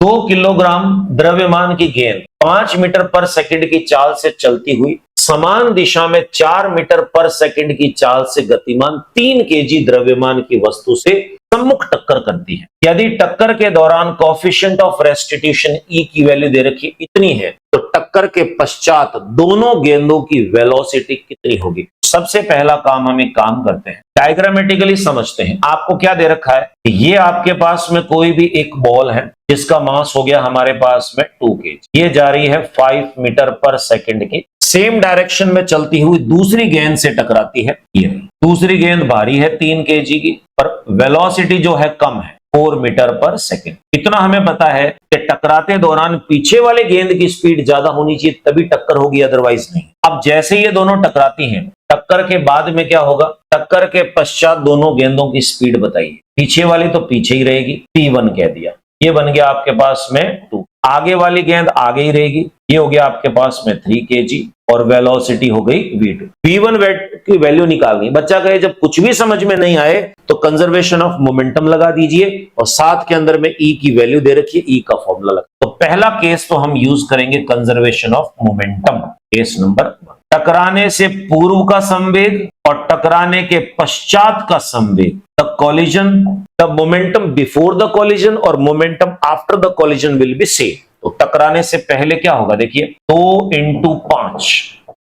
2 kilogram द्रव्यमान की गेंद 5 मीटर पर सेकंड की चाल से चलती हुई समान दिशा में 4 मीटर पर सेकंड की चाल से गतिमान 3 केजी द्रव्यमान की वस्तु से सम्मुख टक्कर करती है। यदि टक्कर के दौरान कोएफिशिएंट ऑफ रेस्टिट्यूशन ई की वैल्यू दे रखी इतनी है तो टक्कर के पश्चात दोनों गेंदों की वेलोसिटी कितनी होगी। सबसे पहला काम हम एक काम करते हैं, डायग्रामेटिकली समझते हैं। आपको क्या दे रखा है, ये आपके पास में कोई भी एक बॉल है जिसका मास हो गया हमारे पास में 2 केजी, ये जा रही है 5 मीटर पर सेकंड की सेम डायरेक्शन में चलती हुई दूसरी गेंद से टकराती है। ये दूसरी गेंद भारी है 3 केजी की, पर वेलोसिटी जो है कम है 4 मीटर पर सेकंड। इतना हमें पता है कि टकराते दौरान पीछे वाले गेंद की स्पीड ज्यादा होनी चाहिए तभी टक्कर होगी, अदरवाइज नहीं। अब जैसे ये दोनों टकराती हैं, टक्कर के बाद में क्या होगा, टक्कर के पश्चात दोनों गेंदों की स्पीड बताइए। पीछे वाली तो पीछे ही रहेगी, P1 कह दिया, ये बन गया आपके पास में 2। आगे वाली गेंद आगे ही रहेगी, ये हो गया आपके पास में 3 केजी और वेलोसिटी हो गई V2। V1 की वैल्यू निकालनी। बच्चा कहे जब कुछ भी समझ में नहीं आए तो कंजर्वेशन ऑफ मोमेंटम लगा दीजिए और साथ के अंदर में E की वैल्यू दे रखिए, E का फॉर्मूला लगा। तो पहला केस तो हम यूज करेंगे conservation of momentum. Case number 1, टकराने से पूर्व का संवेग और टकराने के पश्चात का संवेग, the collision, the momentum before the collision और momentum after the collision will be same. तो टकराने से पहले क्या होगा, देखिए 2 × 5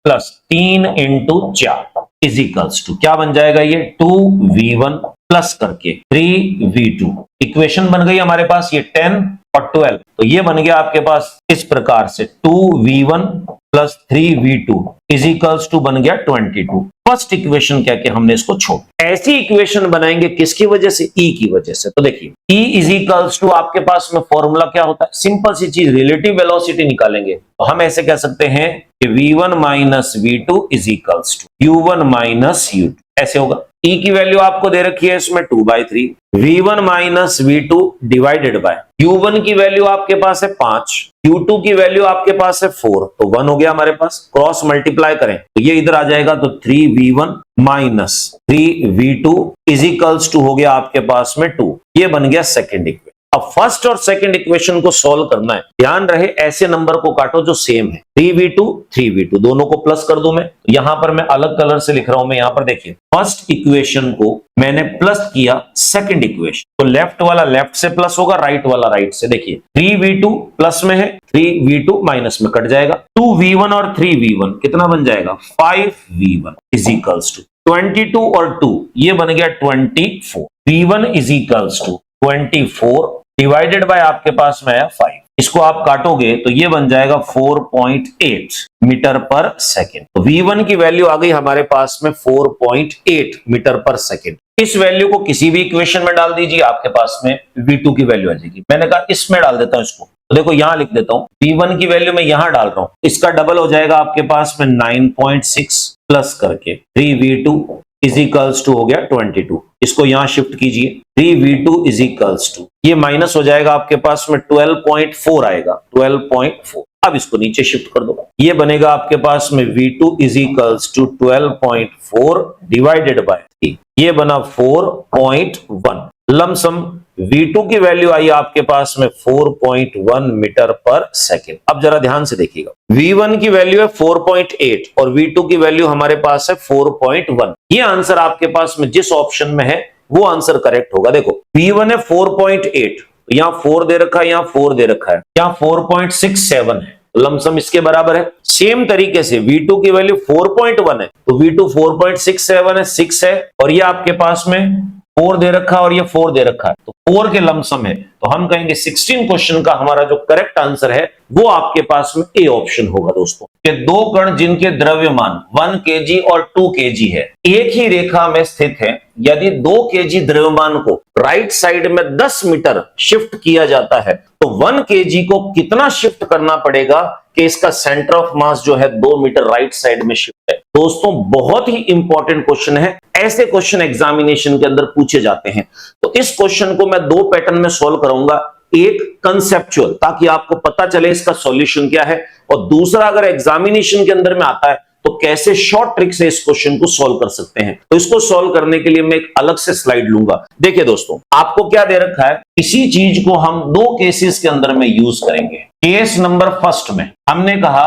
प्लस 3 × 4 इज इक्वल्स टू क्या बन जाएगा, ये 2v1 प्लस करके 3v2। इक्वेशन बन गई हमारे पास ये 10 और 12। तो ये बन गया आपके पास इस प्रकार से 2v1 plus 3v2 is equals to बन गया 22। फर्स्ट इक्वेशन क्या कि हमने इसको छोड़, ऐसी इक्वेशन बनाएंगे किसकी वजह से, E की वजह से। तो देखिए E इज इक्वल्स टू आपके पास में फॉर्मूला क्या होता है, सिंपल सी चीज, रिलेटिव वेलोसिटी निकालेंगे। तो हम ऐसे कह सकते हैं कि v1 minus v2 is equals to u1 minus u2, ऐसे होगा। E की वैल्यू आपको दे रखी है इसमें 2/3, v1 minus v2 divided by u1 की वैल्यू आपके पास है 5, u2 की वैल्यू आपके पास है 4, तो 1 हो गया हमारे पास। क्रॉस मल्टीप्लाई करें तो ये इधर आ जाएगा, तो 3v1 minus 3v2 is equals to हो गया आपके पास में 2। ये बन गया सेकेंड इक्वेशन। अब फर्स्ट और सेकंड इक्वेशन को सॉल्व करना है, ध्यान रहे ऐसे नंबर को काटो जो सेम है। 3v2 दोनों को प्लस कर दूं मैं, यहां पर मैं अलग कलर से लिख रहा हूं। मैं यहां पर देखिए फर्स्ट इक्वेशन को मैंने प्लस किया सेकंड इक्वेशन, तो लेफ्ट वाला लेफ्ट से प्लस होगा, राइट वाला राइट से। देखिए 3v2 प्लस में है, 3v2 माइनस में कट जाएगा। 2v1 और 3v1 कितना बन जाएगा, 5v1 इज इक्वल्स टू 22 और 2 ये बन गया 24। v1 is equals to 24 divided by आपके पास में है 5। इसको आप काटोगे तो ये बन जाएगा 4.8 मीटर पर सेकेंड। तो v1 की वैल्यू आ गई हमारे पास में 4.8 मीटर पर सेकेंड। इस वैल्यू को किसी भी इक्वेशन में डाल दीजिए, आपके पास में v2 की वैल्यू आ जाएगी। मैंने कहा इसमें डाल देता हूं इसको, तो देखो यहां लिख देता हूं, v1 की वैल्यू मैं यहां डाल रहा हूं, इसका डबल हो जाएगा आपके पास में 9.6 प्लस करके 3v2 इज इक्वल्स टू हो गया 22। इसको यहां शिफ्ट कीजिए, 3v2 इज इक्वल्स टू, ये माइनस हो जाएगा आपके पास में 12.4 आएगा, 12.4। अब इसको नीचे शिफ्ट कर दो, ये बनेगा आपके पास में v2 is equals to 12.4 divided by 3, ये बना 4.1। लमसम v2 की वैल्यू आई आपके पास में 4.1 मीटर पर सेकेंड। अब जरा ध्यान से देखिएगा, v1 की वैल्यू है 4.8 और v2 की वैल्यू हमारे पास है 4.1। ये आंसर आपके पास में जिस ऑप्शन में है वो आंसर करेक्ट होगा। देखो v1 है 4.8, यहां 4 दे रखा है, यहां 4 दे रखा है, यहां 4.67 है, लमसम इसके बराबर है। सेम तरीके से v2 की वैल्यू 4.1 है, तो v2 4.67 है, 6 है, और ये आपके पास में 4 दे रखा है और ये 4 दे रखा है, तो 4 के लमसम है। तो हम कहेंगे 16 क्वेश्चन का हमारा जो करेक्ट आंसर है वो आपके पास में ए ऑप्शन होगा दोस्तों। कि 2 कण जिनके द्रव्यमान 1 केजी और 2 केजी है, एक ही रेखा में स्थित है, यदि 2 केजी द्रव्यमान को राइट साइड में 10 मीटर शिफ्ट किया जाता है तो 1 केजी को कितना शिफ्ट करना पड़ेगा कि इसका सेंटर ऑफ मास जो है 2 मीटर राइट साइड में शिफ्ट है। दोस्तों बहुत ही इंपॉर्टेंट क्वेश्चन है, ऐसे क्वेश्चन एग्जामिनेशन के अंदर पूछे जाते हैं। तो इस क्वेश्चन को मैं 2 पैटर्न में सॉल्व करूंगा, एक कंसेप्चुअल ताकि आपको पता चले इसका सॉल्यूशन क्या है, और दूसरा अगर एग्जामिनेशन के अंदर में आता है तो कैसे शॉर्ट ट्रिक से इस क्वेश्चन को सॉल्व कर सकते हैं, तो इसको सॉल्व करने के लिए मैं एक अलग से स्लाइड लूंगा। देखिए दोस्तों, आपको क्या दे रखा है, इसी चीज को हम दो केसेस के अंदर में यूज करेंगे। केस नंबर फर्स्ट में हमने कहा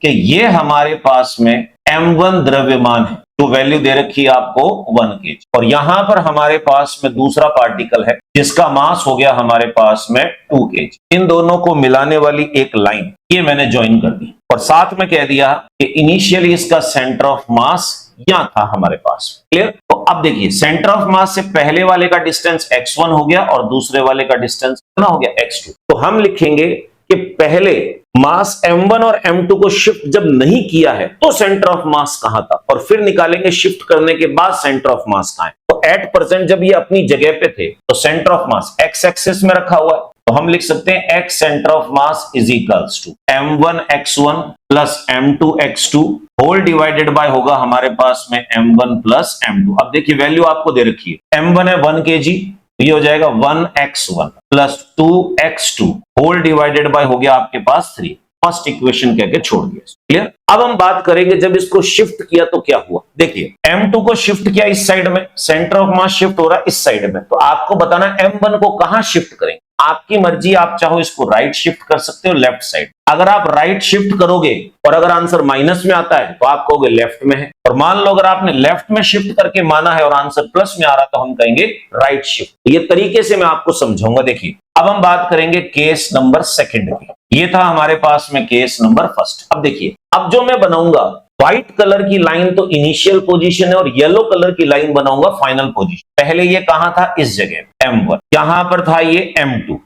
कि ये हमारे पास में m1 द्रव्यमान है, जो वैल्यू दे रखी है आपको 1 kg, और यहां पर हमारे पास में दूसरा पार्टिकल है जिसका मास हो गया हमारे पास में 2 kg। इन दोनों को मिलाने वाली एक लाइन ये मैंने ज्वाइन कर दी, और साथ में कह दिया कि इनिशियली इसका सेंटर ऑफ मास यहां था हमारे पास। क्लियर? तो अब देखिए, सेंटर ऑफ मास से पहले वाले का डिस्टेंस x1 हो गया और दूसरे वाले का डिस्टेंस कितना हो गया, x2। तो हम लिखेंगे कि पहले मास m1 और m2 को शिफ्ट जब नहीं किया है तो सेंटर ऑफ मास कहां था, और फिर निकालेंगे शिफ्ट करने के बाद सेंटर ऑफ मास कहां है। तो एट प्रेजेंट जब ये अपनी जगह पे थे तो centre of mass x axis में रखा हुआ है, तो हम लिख सकते हैं x centre of mass is equals to m1 x1 plus m2 x2 whole divided by होगा हमारे पास में m1 प्लस m2। अब देखिए वैल्यू आपको दे रखी है, m1 है 1 kg, ये हो जाएगा 1x1 plus 2x2 whole divided bye हो गया आपके पास 3। फर्स्ट इक्वेशन कह के छोड़ दिया। क्लियर? अब हम बात करेंगे जब इसको शिफ्ट किया तो क्या हुआ। देखिए, m2 को शिफ्ट किया इस साइड में, सेंटर ऑफ मास शिफ्ट हो रहा है इस साइड में, तो आपको बताना m1 को कहां शिफ्ट करेंगे। आपकी मर्जी, आप चाहो इसको राइट शिफ्ट कर सकते हो, लेफ्ट साइड। अगर आप राइट शिफ्ट करोगे और अगर आंसर माइनस में आता है तो आप कहोगे लेफ्ट में है, और मान लो अगर आपने लेफ्ट में शिफ्ट करके माना है और आंसर प्लस में आ रहा तो हम कहेंगे राइट शिफ्ट। ये तरीके से मैं आपको समझाऊंगा। देखिए, अब हम बात करेंगे केस नंबर सेकंड की। ये था हमारे पास में केस नंबर फर्स्ट। अब देखिए, अब जो मैं बनाऊंगा, व्हाइट कलर की लाइन तो इनिशियल पोजीशन है और येलो कलर की लाइन बनाऊंगा फाइनल पोजीशन। पहले ये कहां था, इस जगह m1, यहां पर था ये m2।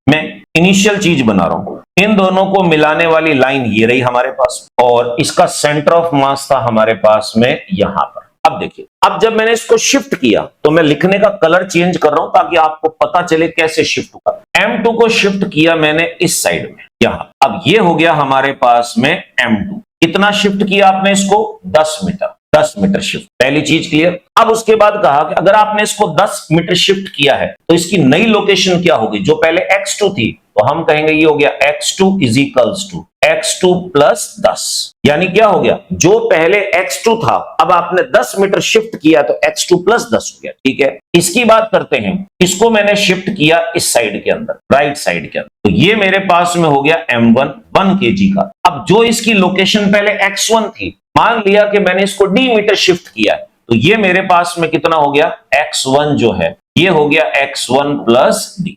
मैं इनिशियल चीज बना रहा हूं, इन दोनों को मिलाने वाली लाइन ये रही हमारे पास, और इसका सेंटर ऑफ मास था हमारे पास में यहां पर। अब देखिए, अब जब मैंने इसको शिफ्ट किया तो मैं लिखने का कलर चेंज कर रहा हूं ताकि आपको पता चले कैसे शिफ्ट हुआ। m2 को शिफ्ट किया मैंने इस साइड में यहां, अब ये हो गया हमारे पास में m2। कितना शिफ्ट किया आपने इसको, 10 मीटर, 10 मीटर शिफ्ट। पहली चीज क्लियर। अब उसके बाद कहा कि अगर आपने इसको 10 मीटर शिफ्ट किया है तो इसकी नई लोकेशन क्या होगी, जो पहले x2 थी तो हम कहेंगे ये हो गया x2 is equals to x2 plus 10। यानी क्या हो गया, जो पहले x2 था अब आपने 10 मीटर शिफ्ट किया तो x2 प्लस 10 हो गया। ठीक है, इसकी बात करते हैं। इसको मैंने शिफ्ट किया इस साइड के अंदर, राइट साइड के अंदर, तो ये मेरे पास में हो गया m1 1 kg का। अब जो इसकी लोकेशन पहले x1 थी, मान लिया कि मैंने इसको d मीटर शिफ्ट किया है, तो ये मेरे पास में कितना हो गया, x1 जो है ये हो गया x1 plus d।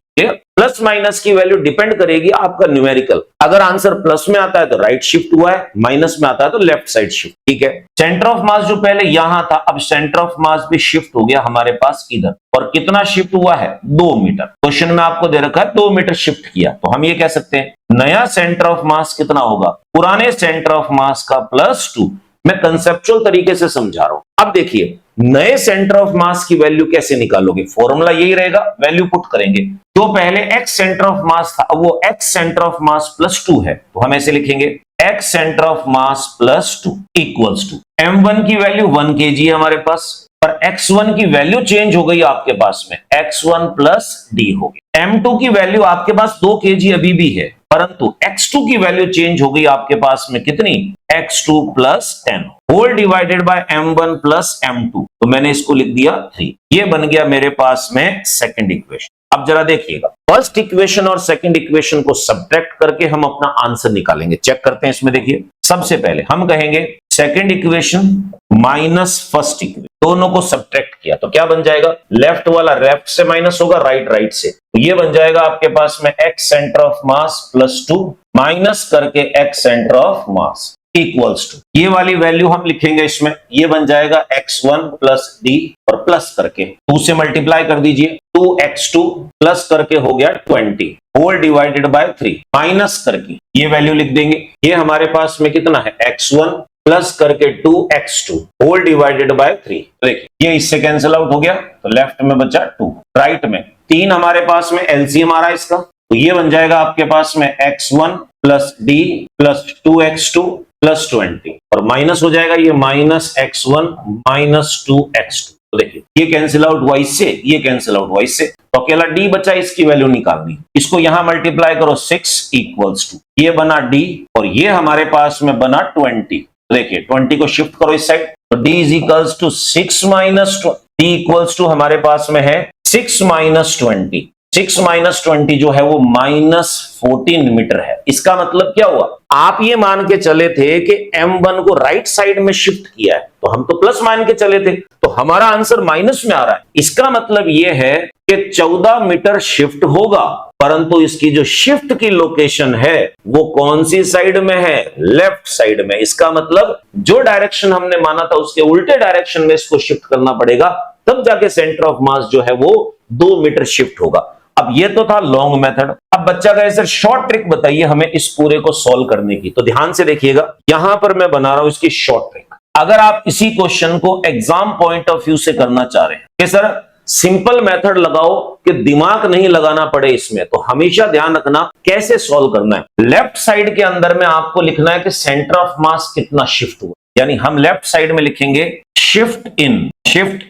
Plus minus की वैल्यू डिपेंड करेगी आपका न्यूमेरिकल। अगर आंसर प्लस में आता है तो राइट शिफ्ट हुआ है, माइनस में आता है तो लेफ्ट साइड शिफ्ट। ठीक है, सेंटर ऑफ मास जो पहले यहां था, अब सेंटर ऑफ मास भी शिफ्ट हो गया हमारे पास इधर, और कितना शिफ्ट हुआ है, 2 मीटर। क्वेश्चन में आपको दे रखा है 2 मीटर शिफ्ट किया, तो हम ये कह सकते हैं नया सेंटर ऑफ मास कितना होगा, पुराने सेंटर ऑफ मास का प्लस 2। मैं कंसेप्चुअल तरीके से समझा रहा हूं। अब देखिए, नए सेंटर ऑफ मास की वैल्यू कैसे निकालोगे, फॉर्मूला यही रहेगा, वैल्यू पुट करेंगे। जो पहले x सेंटर ऑफ मास था अब वो x centre of mass plus 2 है, तो हम ऐसे लिखेंगे x centre of mass plus 2 equals to m1 की वैल्यू 1 kg है हमारे पास, पर x1 की वैल्यू चेंज हो गई आपके पास में, x1 प्लस d हो गई। m2 की वैल्यू आपके पास 2 kg अभी भी है, परंतु x2 की वैल्यू चेंज हो गई आपके पास में कितनी, x2 plus 10 whole divided by m1 plus m2, तो मैंने इसको लिख दिया 3। ये बन गया मेरे पास में सेकंड इक्वेशन। अब जरा देखिएगा, फर्स्ट इक्वेशन और सेकंड इक्वेशन को सब्ट्रैक्ट करके हम अपना आंसर निकालेंगे। चेक करते हैं इसमें। देखिए, सबसे पहले हम कहेंगे second equation minus first equation, दोनों को सब्ट्रैक्ट किया तो क्या बन जाएगा, लेफ्ट वाला लेफ्ट से माइनस होगा, राइट राइट से, तो ये बन जाएगा आपके पास में x centre of mass plus 2 minus करके x centre of mass equals to, ये वाली वैल्यू हम लिखेंगे इसमें, ये बन जाएगा x1 प्लस d, और प्लस करके 2 से मल्टीप्लाई कर दीजिए, 2x2 प्लस करके हो गया 20 होल डिवाइडेड बाय 3 माइनस करके ये वैल्यू लिख देंगे। ये हमारे पास में कितना है, x1 प्लस करके 2x2 होल डिवाइडेड बाय 3। देखिए, ये इससे कैंसिल आउट हो गया तो लेफ्ट में बचा 2, राइट में 3 हमारे पास में एलसीएम आ रहा है इसका, तो ये बन जाएगा आपके पास में x1 plus d plus 2x2 plus 20, और माइनस हो जाएगा ये माइनस x1 माइनस 2x2। तो देखिए, ये कैंसिल आउट हुआ इससे, ये कैंसिल आउट हुआ इससे, तो अकेला d बचा, इसकी वैल्यू निकालनी। इसको यहां मल्टीप्लाई करो 6 इक्वल्स टू, ये बना d और ये हमारे पास में बना 20। देखिए 20 को शिफ्ट करो इस साइड, तो d is equals to 6 minus d equals to हमारे पास में है 6 माइनस 20। 6 माइनस 20 जो है वो -14 मीटर है। इसका मतलब क्या हुआ, आप ये मान के चले थे कि m1 को राइट साइड में शिफ्ट किया है, तो हम तो प्लस मान के चले थे, तो हमारा आंसर माइनस में आ रहा है। इसका मतलब ये है कि 14 मीटर शिफ्ट होगा, परंतु इसकी जो शिफ्ट की लोकेशन है वो कौन सी साइड में है, लेफ्ट साइड में। इसका मतलब जो डायरेक्शन हमने माना था उसके उल्टे डायरेक्शन में इसको शिफ्ट करना पड़ेगा, तब जाके सेंटर ऑफ मास जो है वो 2 मीटर शिफ्ट होगा। अब ये तो था लॉन्ग मेथड। अब बच्चा कहे सर शॉर्ट ट्रिक बताइए हमें इस पूरे को सॉल्व करने की। तो ध्यान से देखिएगा, यहां पर मैं बना रहा हूं इसकी शॉर्ट ट्रिक। अगर आप इसी क्वेश्चन को एग्जाम पॉइंट ऑफ व्यू से करना चाह रहे हैं कि सर सिंपल मेथड लगाओ कि दिमाग नहीं लगाना पड़े इसमें, तो हमेशा ध्यान रखना कैसे सॉल्व करना है। लेफ्ट साइड के अंदर में आपको लिखना है कि सेंटर ऑफ मास कितना शिफ्ट हुआ, यानी हम लेफ्ट साइड में लिखेंगे shift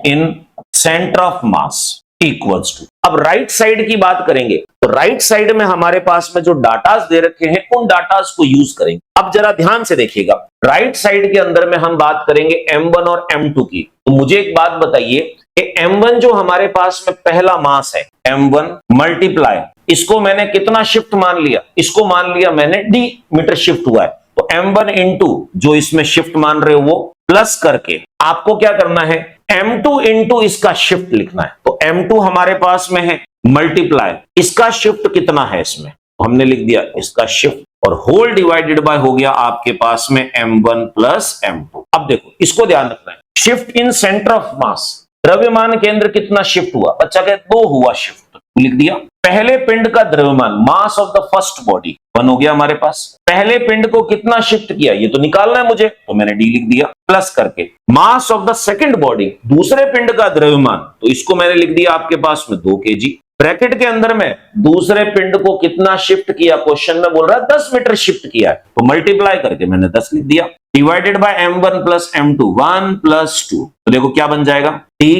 in centre of mass equals to. अब राइट साइड की बात करेंगे तो राइट साइड में हमारे पास में जो डाटास दे रखे हैं उन डाटास को यूज करेंगे। अब जरा ध्यान से देखिएगा, राइट साइड के अंदर में हम बात करेंगे m1 और m2 की। तो मुझे एक बात बताइए कि m1 जो हमारे पास में पहला मास है m1 मल्टीप्लाई, इसको मैंने कितना शिफ्ट मान लिया, इसको मान लिया मैंने d मीटर शिफ्ट हुआ है, तो m1 इंटू जो इसमें शिफ्ट मान रहे हो वो प्लस करके आपको क्या करना है m2 इंटू इसका शिफ्ट लिखना है। तो m2 हमारे पास में है मल्टीप्लाई, इसका शिफ्ट कितना है इसमें, तो हमने लिख दिया इसका शिफ्ट, और होल डिवाइडेड बाय हो गया आपके पास में m1 प्लस m2। अब देखो इसको ध्यान रखना है, शिफ्ट इन सेंटर ऑफ मास, द्रव्यमान केंद्र कितना शिफ्ट हुआ, बच्चा कहते 2 हुआ शिफ्ट, तो लिख दिया पहले पिंड का द्रव्यमान मास ऑफ द फर्स्ट बॉडी 1 हो गया हमारे पास। पहले पिंड को कितना शिफ्ट किया ये तो निकालना है मुझे, तो मैंने डी लिख दिया, प्लस करके मास ऑफ द सेकंड बॉडी दूसरे पिंड का द्रव्यमान, तो इसको मैंने लिख दिया आपके पास में 2 kg। ब्रैकेट के अंदर में दूसरे पिंड को कितना शिफ्ट किया, क्वेश्चन में बोल रहा है 10 मीटर शिफ्ट किया है, तो मल्टीप्लाई करके मैंने 10 लिख दिया, divided by m1 plus m2 1 plus 2, तो देखो क्या बन जाएगा t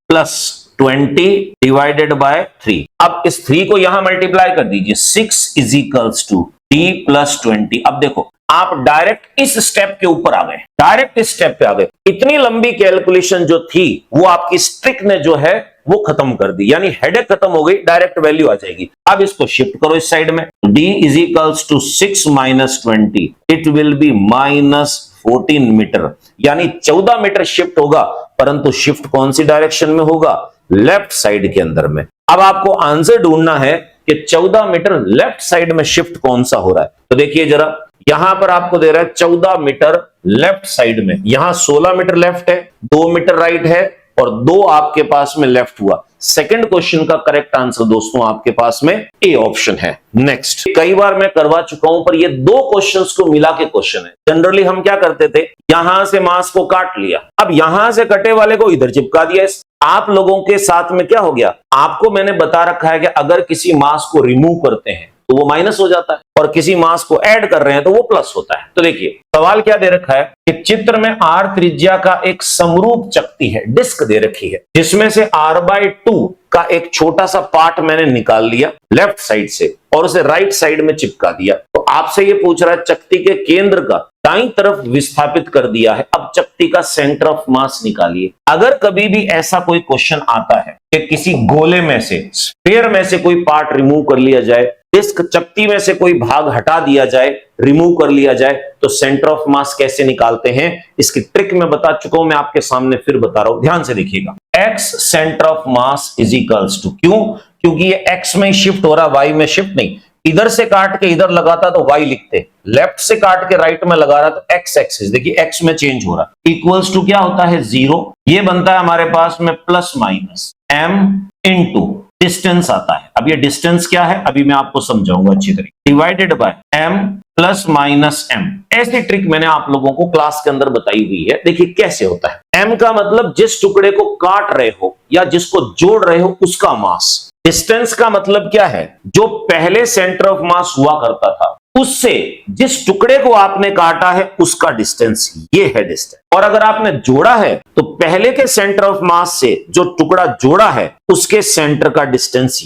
प्लस 20 डिवाइडेड बाय 3। अब इस 3 को यहां मल्टीप्लाई कर दीजिए, 6 is equals to t plus 20। अब देखो आप डायरेक्ट इस स्टेप के ऊपर आ गए, डायरेक्ट इस स्टेप पे आ गए। इतनी लंबी कैलकुलेशन जो थी वो आपकी स्ट्रिक ने जो है वो खत्म कर दी, यानी हेडेक खत्म हो गई, डायरेक्ट वैल्यू आ जाएगी। अब इसको शिफ्ट करो इस साइड में, d is equals to 6 minus 20, it will be -14 metre, यानी 14 मीटर शिफ्ट होगा, परंतु शिफ्ट कौन सी डायरेक्शन में होगा, लेफ्ट साइड के अंदर में। अब आपको आंसर ढूंढना है कि 14 मीटर लेफ्ट साइड में शिफ्ट कौन सा हो रहा है। तो देखिए जरा, यहां पर आपको दे रहा है 14 मीटर लेफ्ट साइड में, यहां 16 मीटर लेफ्ट है, 2 मीटर राइट है और 2 आपके पास में लेफ्ट हुआ। सेकंड क्वेश्चन का करेक्ट आंसर दोस्तों आपके पास में ए ऑप्शन है। नेक्स्ट, कई बार मैं करवा चुका हूं पर ये 2 क्वेश्चंस को मिला के क्वेश्चन है। जनरली हम क्या करते थे, यहां से मास को काट लिया, अब यहां से कटे वाले को इधर चिपका दिया। आप लोगों के साथ में क्या हो गया, आपको मैंने बता रखा है कि अगर किसी मास को रिमूव करते हैं तो वो माइनस हो जाता है और किसी मास को ऐड कर रहे हैं तो वो प्लस होता है। तो देखिए सवाल क्या दे रखा है कि चित्र में r त्रिज्या का एक समरूप चकती है, डिस्क दे रखी है, जिसमें से r/2 का एक छोटा सा पार्ट मैंने निकाल लिया लेफ्ट साइड से और उसे राइट साइड में चिपका दिया। तो आपसे ये पूछ रहा है चकती के केंद्र का दाईं तरफ विस्थापित कर दिया है, अब चकती का सेंटर ऑफ मास निकालिए। अगर कभी भी ऐसा कोई क्वेश्चन आता है कि किसी गोले में से, स्फीयर में से कोई पार्ट रिमूव कर लिया जाए, डिस्क चकती में से कोई भाग हटा दिया जाए, रिमूव कर लिया जाए, तो सेंटर ऑफ मास कैसे निकालते हैं, इसकी ट्रिक मैं बता चुका हूं, मैं आपके सामने फिर बता रहा हूं, ध्यान से देखिएगा। x centre of mass is equals to, क्यों, क्योंकि ये x में शिफ्ट हो रहा, y में शिफ्ट नहीं। इधर से काट के इधर लगाता तो y लिखते, लेफ्ट से काट के राइट में लगा रहा तो x एक्सिस, देखिए x में चेंज हो रहा, इक्वल्स टू क्या होता है 0, ये बनता है हमारे पास में plus minus m into distance आता है। अब ये डिस्टेंस क्या है अभी मैं आपको समझाऊंगा अच्छी तरीके, divided by m plus minus m। ऐसी ट्रिक मैंने आप लोगों को क्लास के अंदर बताई हुई है, देखिए कैसे होता है। m का मतलब जिस टुकड़े को काट रहे हो या जिसको जोड़ रहे हो उसका मास। डिस्टेंस का मतलब क्या है, जो पहले सेंटर ऑफ मास हुआ करता था उससे जिस टुकड़े को आपने काटा है उसका डिस्टेंस ये है डिस्टेंस। और अगर आपने जोड़ा है तो पहले के सेंटर ऑफ मास से जो टुकड़ा जोड़ा है उसके सेंटर का डिस्टेंस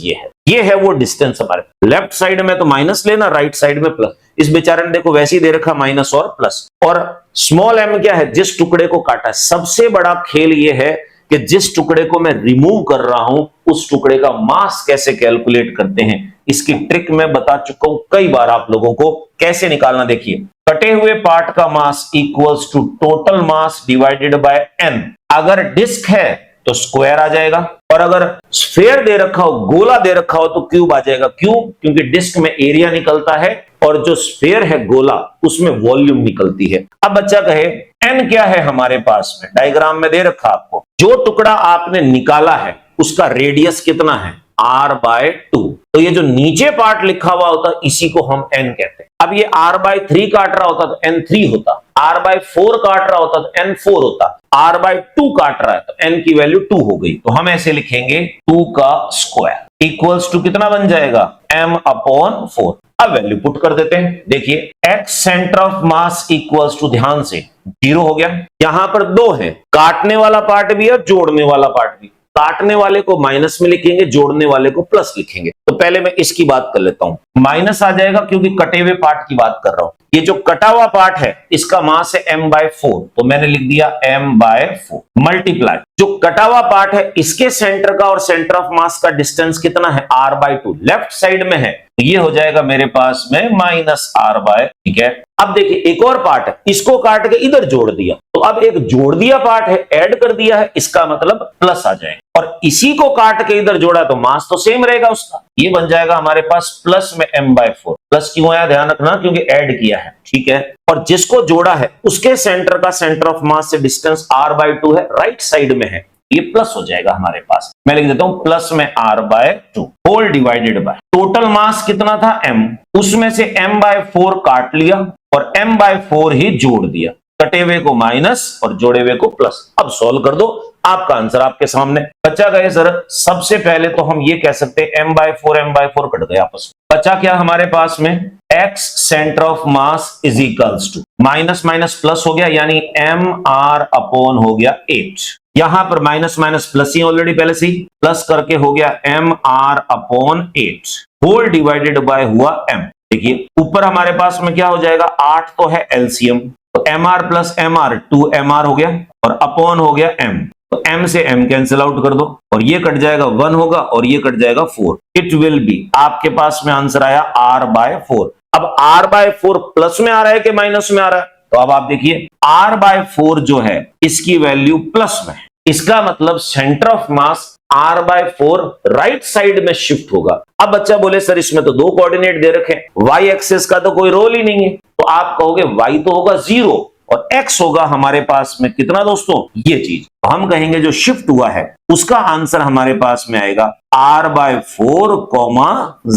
ये है वो डिस्टेंस। हमारे लेफ्ट साइड में तो माइनस लेना, राइट साइड में प्लस। इस बेचारे ने देखो वैसे ही दे रखा माइनस और प्लस। और स्मॉल m क्या है, जिस टुकड़े को काटा है। सबसे बड़ा खेल ये है कि जिस टुकड़े को मैं रिमूव कर रहा हूं उस टुकड़े का मास कैसे कैलकुलेट करते हैं, इसकी ट्रिक मैं बता चुका हूं कई बार आप लोगों को कैसे निकालना। देखिए, कटे हुए पार्ट का mass equals to total mass divided by n। अगर डिस्क है तो स्क्वायर आ जाएगा, और अगर स्फीयर दे रखा हो, गोला दे रखा हो, तो क्यूब आ जाएगा। क्यों? क्योंकि डिस्क में एरिया निकलता है और जो स्फीयर है गोला उसमें वॉल्यूम निकलती है। अब बच्चा कहे n क्या है हमारे पास में, डायग्राम में दे रखा आपको। जो टुकड़ा आपने निकाला है उसका रेडियस कितना है, r/2। तो ये जो नीचे पार्ट लिखा हुआ होता है इसी को हम n कहते हैं। अब ये r/3 काट रहा होता तो n3 होता, r/4 काट रहा होता तो n4 होता, r/2 काट रहा है तो n की वैल्यू 2 हो गई। तो हम ऐसे लिखेंगे 2 का स्क्वायर इक्वल्स टू कितना बन जाएगा, m/4। अब वैल्यू पुट कर देते हैं। देखिए x centre of mass equals to, ध्यान से 0 हो गया। यहां पर 2 है, काटने वाला पार्ट भी और जोड़ने वाला पार्ट भी। काटने वाले को माइनस में लिखेंगे, जोड़ने वाले को प्लस लिखेंगे। तो पहले मैं इसकी बात कर लेता हूं। माइनस आ जाएगा क्योंकि कटे हुए पार्ट की बात कर रहा हूं। ये जो कटा हुआ पार्ट है इसका मास है m/4, तो मैंने लिख दिया m/4 मल्टीप्लाई जो कटा हुआ पार्ट है इसके सेंटर का और सेंटर ऑफ मास का डिस्टेंस कितना है, r/2। लेफ्ट साइड में है तो ये हो जाएगा मेरे पास में -r/, ठीक है। अब देखिए एक और पार्ट है, इसको काट के इधर जोड़ दिया, तो अब एक जोड़ दिया पार्ट है, ऐड कर दिया है, इसका मतलब प्लस आ जाएगा। और इसी को काट के इधर जोड़ा तो मास तो सेम रहेगा उसका, ये बन जाएगा हमारे पास प्लस में m/4। प्लस क्यों आया ध्यान रखना, क्योंकि ऐड किया है, ठीक है। और जिसको जोड़ा है उसके सेंटर का सेंटर ऑफ मास से डिस्टेंस r/2 है, राइट साइड में है, ये प्लस हो जाएगा हमारे पास। मैं लिख देता हूं प्लस में r/2 whole divided by total mass कितना था m, उसमें से m/4 काट लिया और m/4 ही जोड़ दिया। कटे हुए को माइनस और जोड़े हुए को प्लस। अब सॉल्व कर दो, आपका आंसर आपके सामने। बच्चा कहे सर सबसे पहले तो हम ये कह सकते हैं m/4 कट गए आपस में। बच्चा क्या हमारे पास में, x centre of mass is equals to minus minus plus हो गया, यानी mr/, हो गया 8। यहां पर माइनस माइनस प्लस ही ऑलरेडी पहले से ही, प्लस करके हो गया mr/8 होल डिवाइडेड बाय हुआ m। देखिए ऊपर हमारे पास में क्या हो जाएगा, 8 तो है एलसीएम, तो mr प्लस mr 2mr हो गया और अपॉन हो गया m। तो m से m कैंसिल आउट कर दो और ये कट जाएगा 1 होगा और ये कट जाएगा 4। इट विल बी, आपके पास में आंसर आया r/4। अब r/4 प्लस में आ रहा है कि माइनस में आ रहा है, तो अब आप देखिए r/4 जो है इसकी वैल्यू प्लस में है, इसका मतलब centre of mass r/4 right side में शिफ्ट होगा। अब बच्चा बोले सर इसमें तो 2 कोऑर्डिनेट दे रखे हैं, y एक्सिस का तो कोई रोल ही नहीं है, तो आप कहोगे y तो होगा 0 और x होगा हमारे पास में कितना दोस्तों, ये चीज। तो हम कहेंगे जो शिफ्ट हुआ है उसका आंसर हमारे पास में आएगा r/4,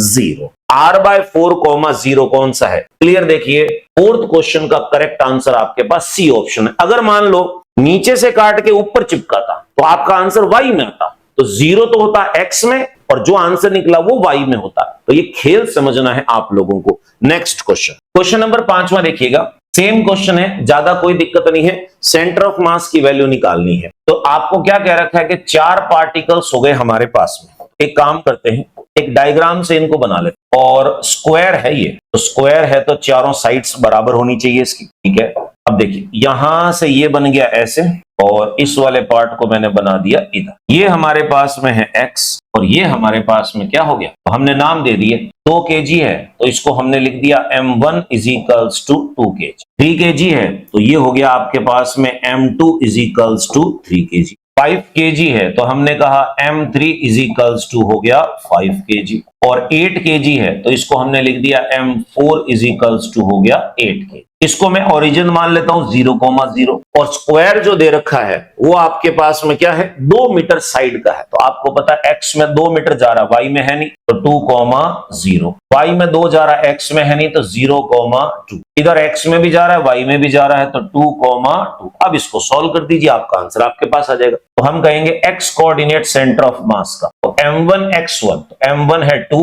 0। r/4, 0 कौन सा है, क्लियर। देखिए फोर्थ क्वेश्चन का करेक्ट आंसर आपके पास सी ऑप्शन है। अगर मान लो नीचे से काट के ऊपर चिपका था तो आपका आंसर y में आता, तो 0 तो होता x में और जो आंसर निकला वो y में होता। तो ये खेल समझना है आप लोगों को। नेक्स्ट क्वेश्चन, क्वेश्चन नंबर 5वां देखिएगा, सेम क्वेश्चन है, ज्यादा कोई दिक्कत नहीं है, सेंटर ऑफ मास की वैल्यू निकालनी है। तो आपको क्या कह रखा है कि 4 पार्टिकल्स हो गए हमारे पास में। एक काम करते हैं, एक डायग्राम से इनको बना लेते, और स्क्वायर है ये, तो स्क्वायर है तो चारों साइड्स बराबर होनी चाहिए इसकी, ठीक है। अब देखिए यहां से ये बन गया ऐसे और इस वाले पार्ट को मैंने बना दिया इधर। ये हमारे पास में है x और ये हमारे पास में क्या हो गया, तो हमने नाम दे दिए 2 kg है तो इसको हमने लिख दिया m1 is equals to 2 kg। 3 kg है तो ये हो गया आपके पास में m2 is equals to 3 kg। 5 kg है तो हमने कहा m3 इज इक्वल्स टू हो गया 5 kg। और 8 kg है तो इसको हमने लिख दिया m4 इज इक्वल्स टू हो गया 8 kg। इसको मैं ओरिजिन मान लेता हूं 0,0 और स्क्वायर जो दे रखा है वो आपके पास में क्या है, 2 मीटर साइड का है। तो आपको पता है x में 2 मीटर जा रहा है, y में है नहीं, तो 2,0। y में 2 जा रहा है, x में है नहीं, तो 0,2। इधर x में भी जा रहा है, y में भी जा रहा है, तो 2,2। अब इसको सॉल्व कर दीजिए, आपका आंसर आपके पास आ जाएगा। तो हम कहेंगे x कोऑर्डिनेट सेंटर ऑफ मास का, तो m1 x1, तो m1 है 2,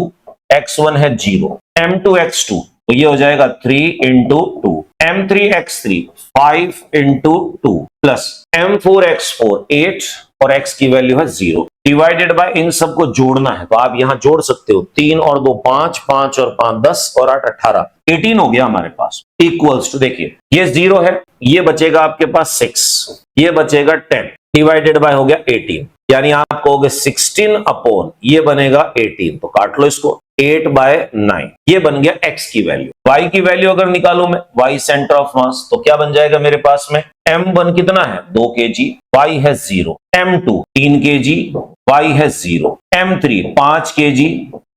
x1 है 0, m2 x2, तो ये हो जाएगा 3 into 2, m3x3 5 into 2 plus m4x4 8 और x की वैल्यू है 0 डिवाइडेड बाय इन सबको जोड़ना है तो आप यहां जोड़ सकते हो 3 और 2 5, 5 और 5 10 और 8 18 18 हो गया हमारे पास इक्वल्स टू देखिए ये 0 है ये बचेगा आपके पास 6 ये बचेगा 10 डिवाइडेड बाय हो गया 18 यानी आप कहोगे 16 अपॉन ये बनेगा 18 तो काट लो इसको 8 बाय 9 ये बन गया x की वैल्यू। y की वैल्यू अगर निकालू मैं y सेंटर ऑफ मास तो क्या बन जाएगा मेरे पास में m1 कितना है 2 kg y है 0 m2 3 kg y है 0 m3 5 kg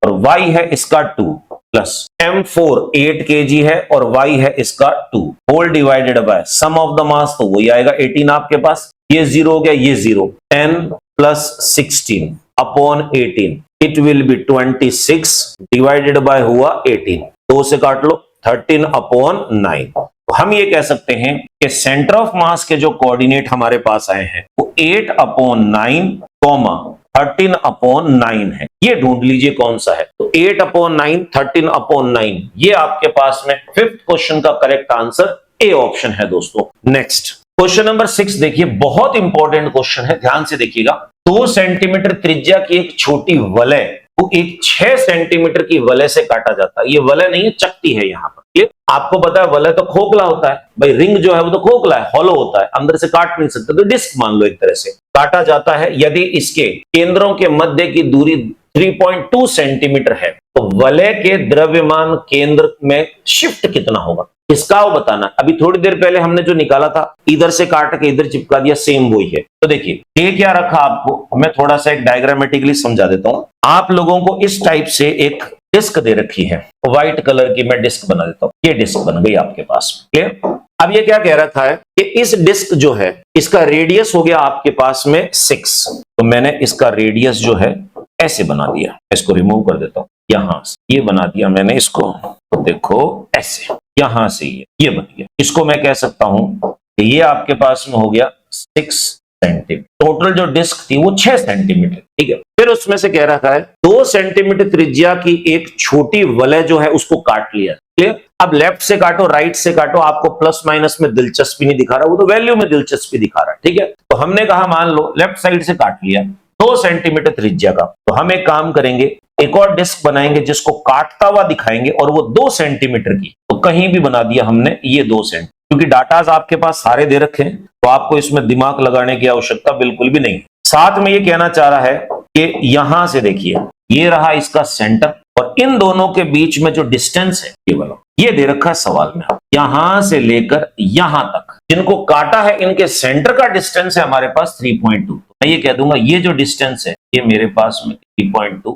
और y है इसका 2 प्लस m4 8 kg है और y है इसका 2 whole divided by sum of the mass तो वही आएगा 18 आपके पास ये 0 हो गया ये 0 10 plus 16 upon 18 it will B 26 divided by हुआ 18 2 से काट लो 13 अपॉन 9 तो हम ये कह सकते हैं कि सेंटर ऑफ मास के जो कोऑर्डिनेट हमारे पास आए हैं वो 8 अपॉन 9 कॉमा 13 अपॉन 9 है ये ढूंढ लीजिए कौन सा है तो 8 अपॉन 9 13 अपॉन 9 ये आपके पास में फिफ्थ क्वेश्चन का करेक्ट आंसर ए ऑप्शन है दोस्तों। नेक्स्ट क्वेश्चन नंबर 6 देखिए बहुत इंपॉर्टेंट क्वेश्चन है ध्यान से देखिएगा 2 सेंटीमीटर त्रिज्या की एक छोटी वलय को एक 6 सेंटीमीटर की वलय से काटा जाता है। ये वलय नहीं है चकती है यहाँ पर ये आपको पता है वलय तो खोखला होता है भाई रिंग जो है वो तो खोखला है हॉलो होता है अंदर से काट नहीं सकते तो डिस्क मान लो एक तरह से काटा जाता है यदि इसके केंद्रों के मध्य की दूरी 3.2 सेंटीमीटर है तो वलय के द्रव्यमान केंद्र में शिफ्ट कितना होगा इसका वो बताना। अभी थोड़ी देर पहले हमने जो निकाला था इधर से काट के इधर चिपका दिया सेम वही है तो देखिए ये क्या रखा आपको मैं थोड़ा सा एक डायग्रामेटिकली समझा देता हूं। आप लोगों को इस टाइप से एक डिस्क दे रखी है व्हाइट कलर की मैं डिस्क बना देता हूं ये डिस्क बन गई आपके पास क्लियर। अब ये क्या कह रखा है कि इस डिस्क जो है इसका रेडियस हो गया आपके पास में 6 तो मैंने इसका रेडियस जो है ऐसे बना दिया इसको रिमूव कर देता हूं यहां से ये बना दिया मैंने इसको तो देखो ऐसे यहां से ये बन गया इसको मैं कह सकता हूं कि ये आपके पास में हो गया 6 सेंटीमीटर टोटल जो डिस्क थी वो 6 सेंटीमीटर ठीक है। फिर उसमें से कह रखा है 2 सेंटीमीटर त्रिज्या की एक छोटी वलय जो है उसको काट लिया क्लियर। अब लेफ्ट से काटो राइट से काटो आपको प्लस माइनस में दिलचस्पी नहीं दिखा रहा वो तो वैल्यू में दिलचस्पी दिखा रहा है ठीक है। तो हमने कहा मान लो लेफ्ट साइड से काट लिया 2 सेंटीमीटर त्रिज्या का तो हम एक काम करेंगे एक और डिस्क बनाएंगे जिसको काटता हुआ दिखाएंगे और वो 2 सेंटीमीटर की तो कहीं भी बना दिया हमने ये 2 सेंटीमीटर क्योंकि डाटाज आपके पास सारे दे रखे हैं तो आपको इसमें दिमाग लगाने की आवश्यकता बिल्कुल भी नहीं। साथ में ये कहना चाह रहा है कि यहां से देखिए ये रहा इसका सेंटर और इन दोनों के बीच में जो डिस्टेंस है ये वाला ये दे रखा है सवाल में यहां से लेकर यहां तक जिनको काटा है इनके सेंटर का डिस्टेंस है हमारे पास 3.2 मैं ये कह दूंगा ये जो डिस्टेंस है ये मेरे पास में 3.2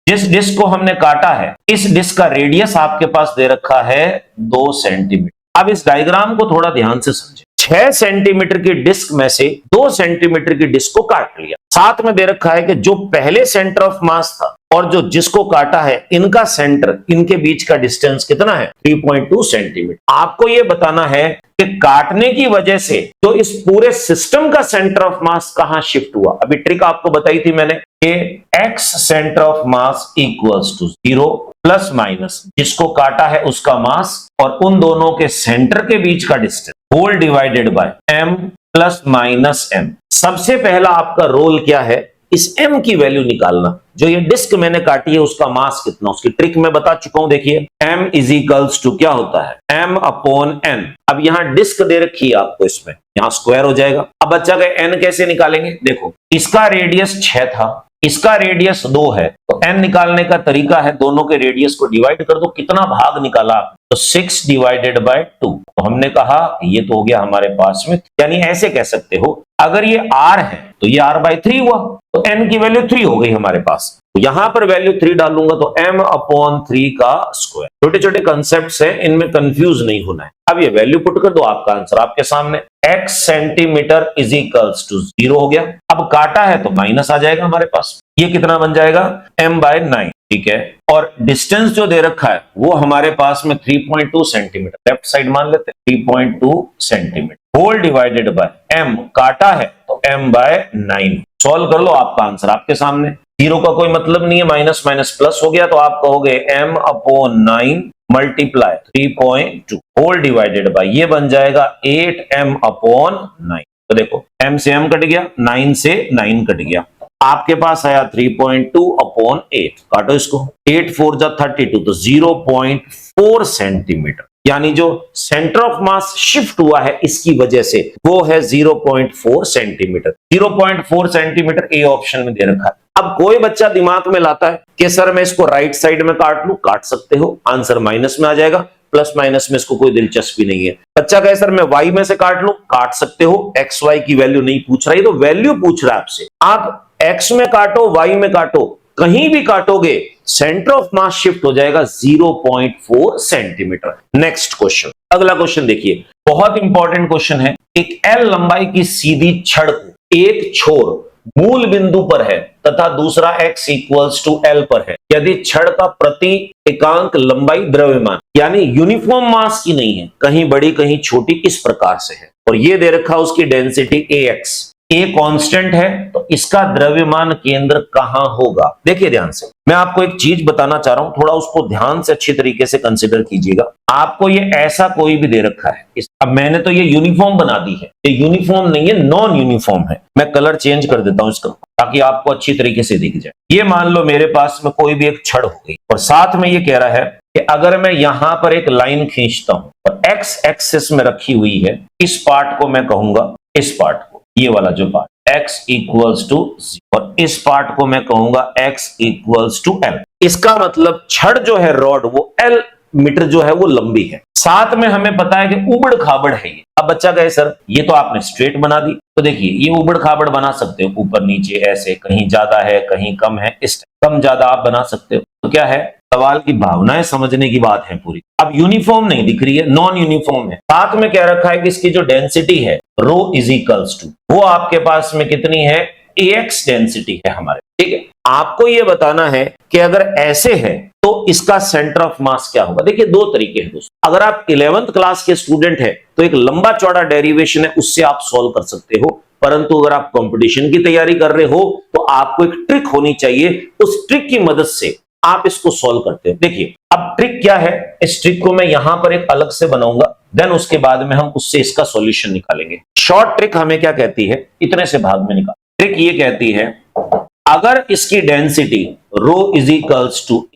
जिस डिस्क को हमने काटा है इस डिस्क का रेडियस आपके पास दे रखा है 2 सेंटीमीटर। अब इस डायग्राम को थोड़ा ध्यान से समझें 6 सेंटीमीटर की डिस्क में से 2 सेंटीमीटर की डिस्क को काट लिया साथ में दे रखा है कि जो पहले सेंटर ऑफ मास था और जो जिसको काटा है इनका सेंटर इनके बीच का डिस्टेंस कितना है 3.2 सेंटीमीटर। आपको यह बताना है कि काटने की वजह से तो इस पूरे सिस्टम का सेंटर ऑफ मास कहां शिफ्ट हुआ। अभी ट्रिक आपको बताई थी मैंने कि X centre of mass equals to 0 plus minus जिसको काटा है उसका मास और उन दोनों के सेंटर के बीच का distance whole divided by m plus minus m। सबसे पहला आपका रोल क्या है इस m की वैल्यू निकालना जो ये डिस्क मैंने काटी है उसका मास कितना उसकी ट्रिक मैं बता चुका हूं देखिए m इज इक्वल्स टू क्या होता है m अपॉन n। अब यहां डिस्क दे रखी है आपको इसमें यहां स्क्वायर हो जाएगा। अब बच्चा का n कैसे निकालेंगे देखो इसका रेडियस 6 था इसका रेडियस 2 है तो n निकालने का तरीका है दोनों के रेडियस को डिवाइड कर दो कितना भाग निकाला तो 6 डिवाइडेड बाय 2 तो हमने कहा ये तो हो गया हमारे पास में यानी ऐसे कह सकते हो अगर ये r है तो ये r बाय 3 हुआ तो n की वैल्यू 3 हो गई हमारे पास तो यहां पर वैल्यू 3 डालूंगा तो m अपॉन 3 का स्क्वायर। छोटे छोटे कंसेप्ट्स हैं इनमें कंफ्यूज नहीं होना है। अब ये वैल्यू पुट कर दो आपका आंसर आपके सामने x centimetre is equals to 0 हो गया। अब काटा है तो माइनस आ जाएगा हमारे पास ये कितना बन जाएगा m बाय 9 ठीक है। और डिस्टेंस जो दे रखा है वो हमारे पास में 3.2 सेंटीमीटर लेफ्ट साइड मान लेते हैं 3.2 centimetre whole divided by m काटा है तो m बाय 9 सॉल्व कर लो आपका आंसर आपके सामने। 0 का कोई मतलब नहीं है माइनस माइनस प्लस हो गया तो आप कहोगे m upon 9 multiply 3.2 whole divided by, ये बन जाएगा 8m/9। तो देखो m से m कट गया, 9 से 9 कट गया, आपके पास आया 3.2/8। काटो इसको, 8 4 जा 32, तो 0.4 सेंटीमीटर, यानी जो सेंटर ऑफ मास शिफ्ट हुआ है इसकी वजह से वो है 0.4 सेंटीमीटर। 0.4 सेंटीमीटर ए ऑप्शन में दे रखा है। अब कोई बच्चा दिमाग में लाता है कि सर मैं इसको राइट साइड में काट लूं, काट सकते हो, आंसर माइनस में आ जाएगा, प्लस माइनस में इसको कोई दिलचस्पी नहीं है। बच्चा कहे सर मैं y में से काट लूं, काट सकते हो, एक्स वाई की वैल्यू नहीं पूछ रहा है, तो वैल्यू पूछ रहा है आपसे। आप x में काटो, y में काटो, कहीं भी काटोगे सेंटर ऑफ मास शिफ्ट हो जाएगा 0.4 सेंटीमीटर। नेक्स्ट क्वेश्चन, अगला क्वेश्चन देखिए, बहुत इंपॉर्टेंट क्वेश्चन है। एक L लंबाई की सीधी छड़ को एक छोर मूल बिंदु पर है तथा दूसरा x = L पर है, यदि छड़ का प्रति एकांक लंबाई द्रव्यमान यानी यूनिफॉर्म मास की नहीं है, कहीं बड़ी कहीं छोटी, इस प्रकार से है, और ये दे रखा उसकी डेंसिटी AX, ए कांस्टेंट है, तो इसका द्रव्यमान केंद्र कहां होगा? देखिए ध्यान से, मैं आपको एक चीज बताना चाह रहा हूं, थोड़ा उसको ध्यान से अच्छी तरीके से कंसीडर कीजिएगा। आपको ये ऐसा कोई भी दे रखा है, अब मैंने तो ये यूनिफॉर्म बना दी है, ये यूनिफॉर्म नहीं है, नॉन यूनिफॉर्म है। मैं कलर चेंज कर देता हूं इसका ताकि आपको अच्छी तरीके से दिख जाए। ये मान लो मेरे पास में कोई भी एक छड़ हो गई, और साथ में ये कह रहा है कि अगर मैं यहां पर एक लाइन खींचता हूं और एक्स एक्सिस में रखी हुई है, इस पार्ट को मैं कहूंगा, इस पार्ट को, ये वाला जो पार्ट x = 0, और इस पार्ट को मैं कहूंगा x = L। इसका मतलब छड़ जो है रॉड, वो L मीटर जो है वो लंबी है। साथ में हमें पता है कि उबड़ खाबड़ है ये। अब बच्चा कहे सर ये तो आपने स्ट्रेट बना दी, तो देखिए ये उबड़ खाबड़ बना सकते हो, ऊपर नीचे ऐसे, कहीं ज्यादा है कहीं कम है, इस कम ज्यादा आप बना सकते हो। तो क्या है, सवाल की भावनाएं समझने की बात है पूरी। अब यूनिफॉर्म नहीं दिख रही है, नॉन यूनिफॉर्म है। साथ में क्या रखा है कि इसकी जो डेंसिटी है ρ = वो आपके पास में कितनी है, AX डेंसिटी है हमारे, ठीक है। आपको ये बताना है कि अगर ऐसे है तो इसका सेंटर ऑफ मास क्या होगा। देखिए दो तरीके हैं दोस्तों, अगर आप 11th क्लास के स्टूडेंट है तो एक लंबा चौड़ा डेरिवेशन है, उससे आप सॉल्व कर सकते हो, परंतु अगर आप कंपटीशन की तैयारी कर रहे हो तो आपको एक ट्रिक होनी चाहिए, उस ट्रिक की मदद से आप इसको सॉल्व करते हो। देखिए अब ट्रिक क्या है, इस ट्रिक को मैं यहां पर एक अलग से बनाऊंगा, देन उसके बाद में हम उससे इसका सॉल्यूशन निकालेंगे। शॉर्ट ट्रिक हमें क्या कहती है, इतने से भाग में निकाल। ट्रिक ये कहती है, अगर इसकी डेंसिटी ρ =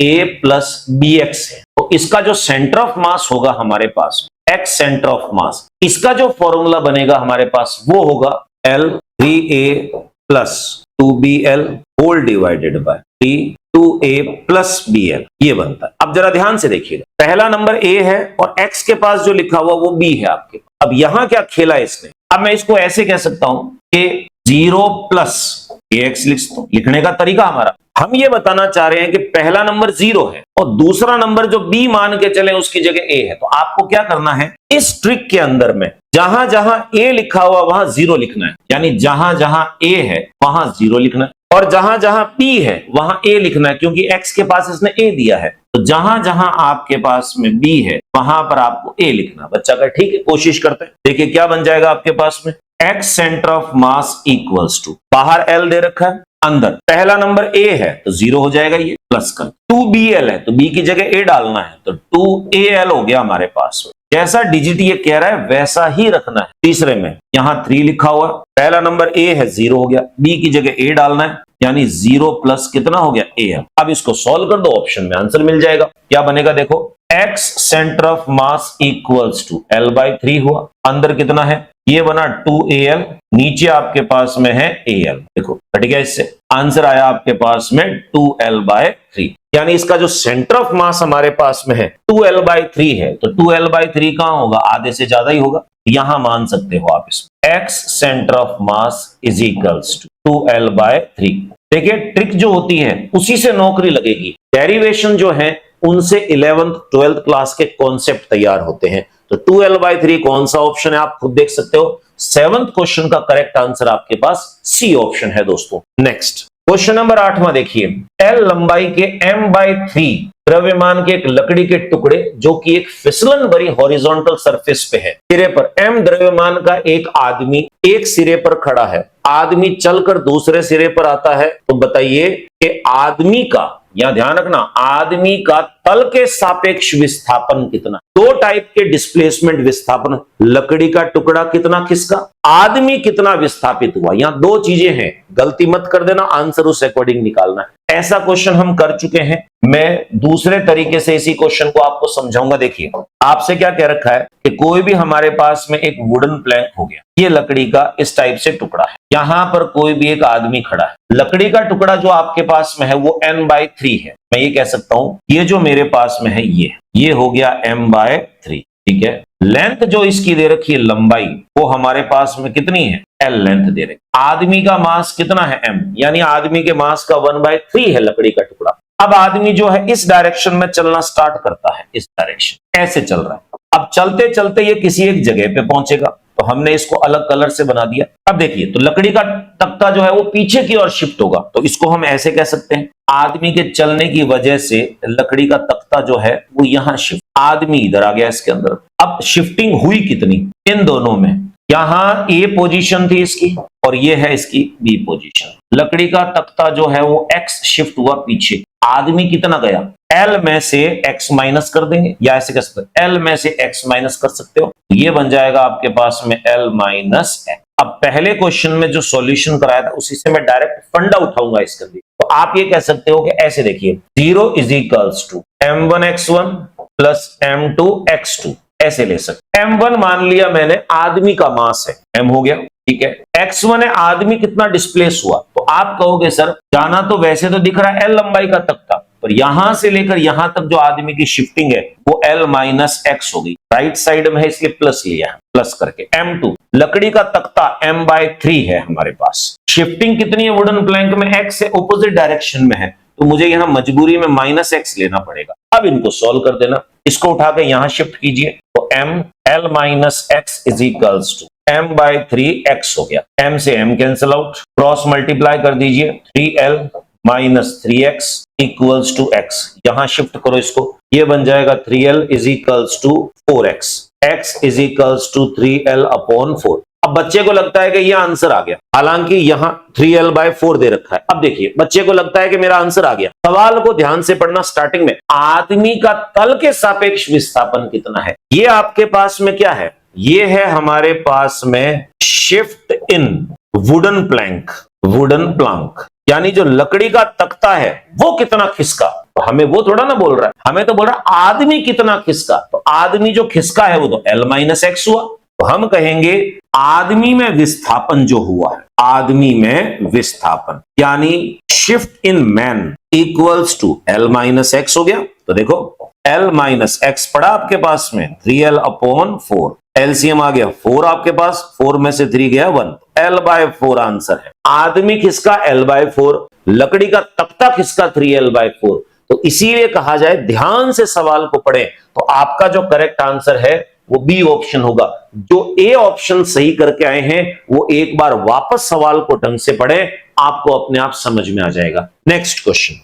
A + BX है, तो इसका जो सेंटर ऑफ मास होगा हमारे पास, X सेंटर ऑफ मास, इसका जो फॉर्मूला बनेगा हमारे पास वो होगा L 3A + 2BL whole divided by 2A + BL, ये बनता है। अब जरा ध्यान से देखिएगा, पहला नंबर A है और X के पास जो लिखा हुआ वो B है आपके। अब यहां क्या खेला इसने, अब मैं इसको ऐसे कह सकता हूं कि 0 + AX लिखने का तरीका हमारा, हम ये बताना चाह रहे हैं कि पहला नंबर 0 है और दूसरा नंबर जो B मान के चले उसकी जगह A है। तो आपको क्या करना है, इस ट्रिक के अंदर में जहां जहां A लिखा हुआ वहां 0 लिखना है, यानी जहां जहां A है वहां 0 लिखना है, और जहां जहां P है वहां A लिखना है, क्योंकि X के पास इसने A दिया है। तो जहां जहां आपके पास में B है वहां पर आपको A लिखना। बच्चा का ठीक है, कोशिश करते हैं। देखिए क्या बन जाएगा आपके पास में, X सेंटर ऑफ मास = बाहर L दे रखा है, अंदर पहला नंबर A है तो 0 हो जाएगा, ये प्लस कर 2BL है तो B की जगह A डालना है, तो 2AL हो गया हमारे पास में। जैसा डिजिट ये कह रहा है वैसा ही रखना है। तीसरे में यहां 3 लिखा हुआ, पहला नंबर A है 0 हो गया, B की जगह A डालना है, यानी 0 + कितना हो गया, AL। अब इसको सॉल्व कर दो, ऑप्शन में आंसर मिल जाएगा। क्या बनेगा देखो, X centre of mass = L/3 हुआ, अंदर कितना है, ये बना 2AL, नीचे आपके पास में है AL। देखो हट गया, इससे आंसर आया आपके पास में 2L/3, यानी इसका जो सेंटर ऑफ मास हमारे पास में है 2L/3 है, तो 2L/3 कहां होगा, आधे से ज्यादा ही होगा, यहां मान सकते हो आप इसमें। X centre of mass = 2L/3। देखिए ट्रिक जो होती है उसी से नौकरी लगेगी, डेरिवेशन जो है उनसे 11th 12th क्लास के कॉन्सेप्ट तैयार होते हैं। तो 2L/3 कौन सा ऑप्शन है आप खुद देख सकते हो। 7th क्वेश्चन का करेक्ट आंसर आपके पास C ऑप्शन है दोस्तों। नेक्स्ट क्वेश्चन नंबर 8वां देखिए, L लंबाई के m/3 द्रव्यमान के एक लकड़ी के टुकड़े जो कि एक फिसलन भरी हॉरिजॉन्टल सरफेस पे है, सिरे पर m द्रव्यमान का एक आदमी एक सिरे पर खड़ा है, आदमी चलकर दूसरे सिरे पर आता है, तो बताइए कि आदमी का यहां ध्यान रखना, आदमी का तल के सापेक्ष विस्थापन कितना। दो टाइप के डिस्प्लेसमेंट विस्थापन, लकड़ी का टुकड़ा कितना खिसका, आदमी कितना विस्थापित हुआ। यहां दो चीजें हैं, गलती मत कर देना, आंसर उस अकॉर्डिंग निकालना है। ऐसा क्वेश्चन हम कर चुके हैं, मैं दूसरे तरीके से इसी क्वेश्चन को आपको समझाऊंगा। देखिए आपसे क्या कह रखा है कि कोई भी हमारे पास में एक वुडन प्लैंक हो गया, ये लकड़ी का इस टाइप से टुकड़ा है, यहां पर कोई भी एक आदमी खड़ा है, लकड़ी का टुकड़ा जो आपके पास में है वो n/3 है। मैं ये कह सकता हूं ये जो मेरे पास में है ये हो गया m/3, ठीक है। लेंथ जो इसकी दे रखी है, लंबाई, वो हमारे पास में कितनी है, l लेंथ दे रखी। आदमी का मास कितना है, m, यानी आदमी के मास का 1/3 है लकड़ी का टुकड़ा। अब आदमी जो है इस डायरेक्शन में चलना स्टार्ट करता है, इस डायरेक्शन ऐसे चल रहा है। अब चलते चलते ये किसी एक जगह पे पहुंचेगा, तो हमने इसको अलग कलर से बना दिया। अब देखिए तो लकड़ी का तख्ता जो है वो पीछे की ओर शिफ्ट होगा, तो इसको हम ऐसे कह सकते हैं, आदमी के चलने की वजह से लकड़ी का तख्ता जो है वो यहां शिफ्ट, आदमी इधर आ गया इसके अंदर। अब शिफ्टिंग हुई कितनी, इन दोनों में, यहां ए पोजीशन थी इसकी और ये है इसकी बी पोजीशन। लकड़ी का तख्ता जो है वो एक्स शिफ्ट हुआ पीछे, आदमी कितना गया, L में से x माइनस कर देंगे, या ऐसे कह सकते हैं L में से x माइनस कर सकते हो, ये बन जाएगा आपके पास में L माइनस x। अब पहले क्वेश्चन में जो सॉल्यूशन कराया था उसी से मैं डायरेक्ट फंडा उठाऊंगा इसके लिए, तो आप ये कह सकते हो कि ऐसे देखिए 0 is equals to m1x1 plus m2x2, ऐसे ले सकते। m1 मान लिया मैंने आदमी का मास है, m हो गया, ठीक है। x1 है आदमी कितना डिस्प्लेस हुआ, तो आप कहोगे सर जाना तो वैसे तो दिख रहा है L लंबाई का तख्ता, पर यहां से लेकर यहां तक जो आदमी की शिफ्टिंग है वो L माइनस x हो गई, राइट साइड में है इसलिए प्लस लिया है, प्लस करके m2, लकड़ी का तख्ता m/3 है हमारे पास, शिफ्टिंग कितनी है वुडन प्लैंक में, x से ऑपोजिट डायरेक्शन में है, तो मुझे यहां मजबूरी में -x लेना पड़ेगा। अब इनको सॉल्व कर देना, इसको उठा के यहां शिफ्ट कीजिए, तो m L minus x is equals to m/3x हो गया, m से m cancel out, cross multiply कर दीजिए, 3L minus 3x equals to x, यहां शिफ्ट करो इसको, ये बन जाएगा 3L is equals to 4x, x is equals to 3L upon 4। अब बच्चे को लगता है कि ये आंसर आ गया, हालांकि यहां 3L/4 दे रखा है। अब देखिए बच्चे को लगता है कि मेरा आंसर आ गया, सवाल को ध्यान से पढ़ना। स्टार्टिंग में आदमी का तल के सापेक्ष विस्थापन कितना है, ये आपके पास में क्या है, ये है हमारे पास में shift in wooden plank, wooden plank, यानी जो लकड़ी का तख्ता है वो कितना खिसका, तो हमें वो थोड़ा ना बोल रहा है, हमें तो बोल रहा है आदमी कितना खिसका, तो आदमी जो खिसका है वो तो L माइनस x हुआ, तो हम कहेंगे आदमी में विस्थापन जो हुआ है, आदमी में विस्थापन यानी shift in man equals to L minus x हो गया। तो देखो L माइनस x पड़ा आपके पास में 3L अपॉन 4, एलसीएम आ गया 4 आपके पास, 4 में से 3 गया 1, L/4 आंसर है। आदमी किसका L/4, लकड़ी का तख्ता किसका 3L/4। तो इसीलिए कहा जाए ध्यान से सवाल को पढ़े, तो आपका जो करेक्ट आंसर है वो बी ऑप्शन होगा। जो ए ऑप्शन सही करके आए हैं वो एक बार वापस सवाल को ढंग से पढ़े, आपको अपने आप समझ में आ जाएगा। नेक्स्ट क्वेश्चन,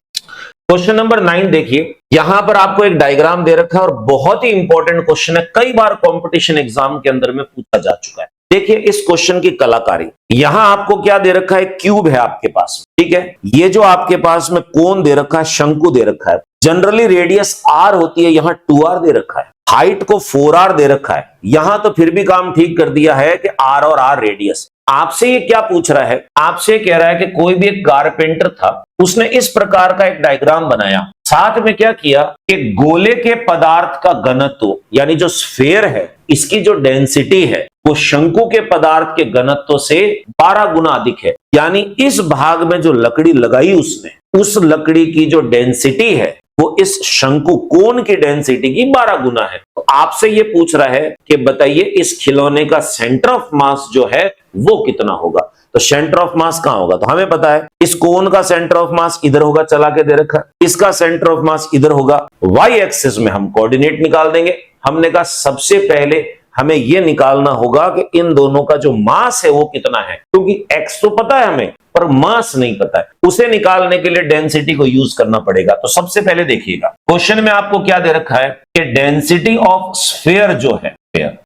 क्वेश्चन नंबर 9 देखिए, यहां पर आपको एक डायग्राम दे रखा है और बहुत ही इंपॉर्टेंट क्वेश्चन है, कई बार कंपटीशन एग्जाम के अंदर में पूछा जा चुका है। देखिए इस क्वेश्चन की कलाकारी, यहां आपको क्या दे रखा है, क्यूब है आपके पास, ठीक है। ये जो आपके पास में कोन दे रखा है, शंकु दे रखा है, जनरली रेडियस r होती है, यहां 2r दे रखा है, हाइट को 4r दे रखा है, यहां तो फिर भी काम ठीक कर दिया है कि r और r रेडियस। आपसे ये क्या पूछ रहा है, आपसे कह रहा है कि कोई भी एक कारपेंटर था, उसने इस प्रकार का एक डायग्राम बनाया, साथ में क्या किया कि गोले के पदार्थ का घनत्व यानी जो स्फेयर है इसकी जो डेंसिटी है वो शंकु के पदार्थ के घनत्व से 12 गुना अधिक है, यानी इस भाग में जो लकड़ी लगाई उसने, उस लकड़ी की जो डेंसिटी है वो इस शंकु कोन की डेंसिटी की 12 गुना है। तो आपसे ये पूछ रहा है कि बताइए इस खिलौने का सेंटर ऑफ मास जो है वो कितना होगा। तो सेंटर ऑफ मास कहां होगा, तो हमें पता है इस कोन का सेंटर ऑफ मास इधर होगा, चला के दे रखा है, इसका सेंटर ऑफ मास इधर होगा, वाई एक्सिस में हम कोऑर्डिनेट निकाल देंगे। हमने कहा सबसे पहले हमें यह निकालना होगा कि इन दोनों का जो मास है वो कितना है, क्योंकि एक्स तो पता है हमें पर मास नहीं पता है, उसे निकालने के लिए डेंसिटी को यूज करना पड़ेगा। तो सबसे पहले देखिएगा क्वेश्चन में आपको क्या दे रखा है कि डेंसिटी ऑफ स्फीयर जो है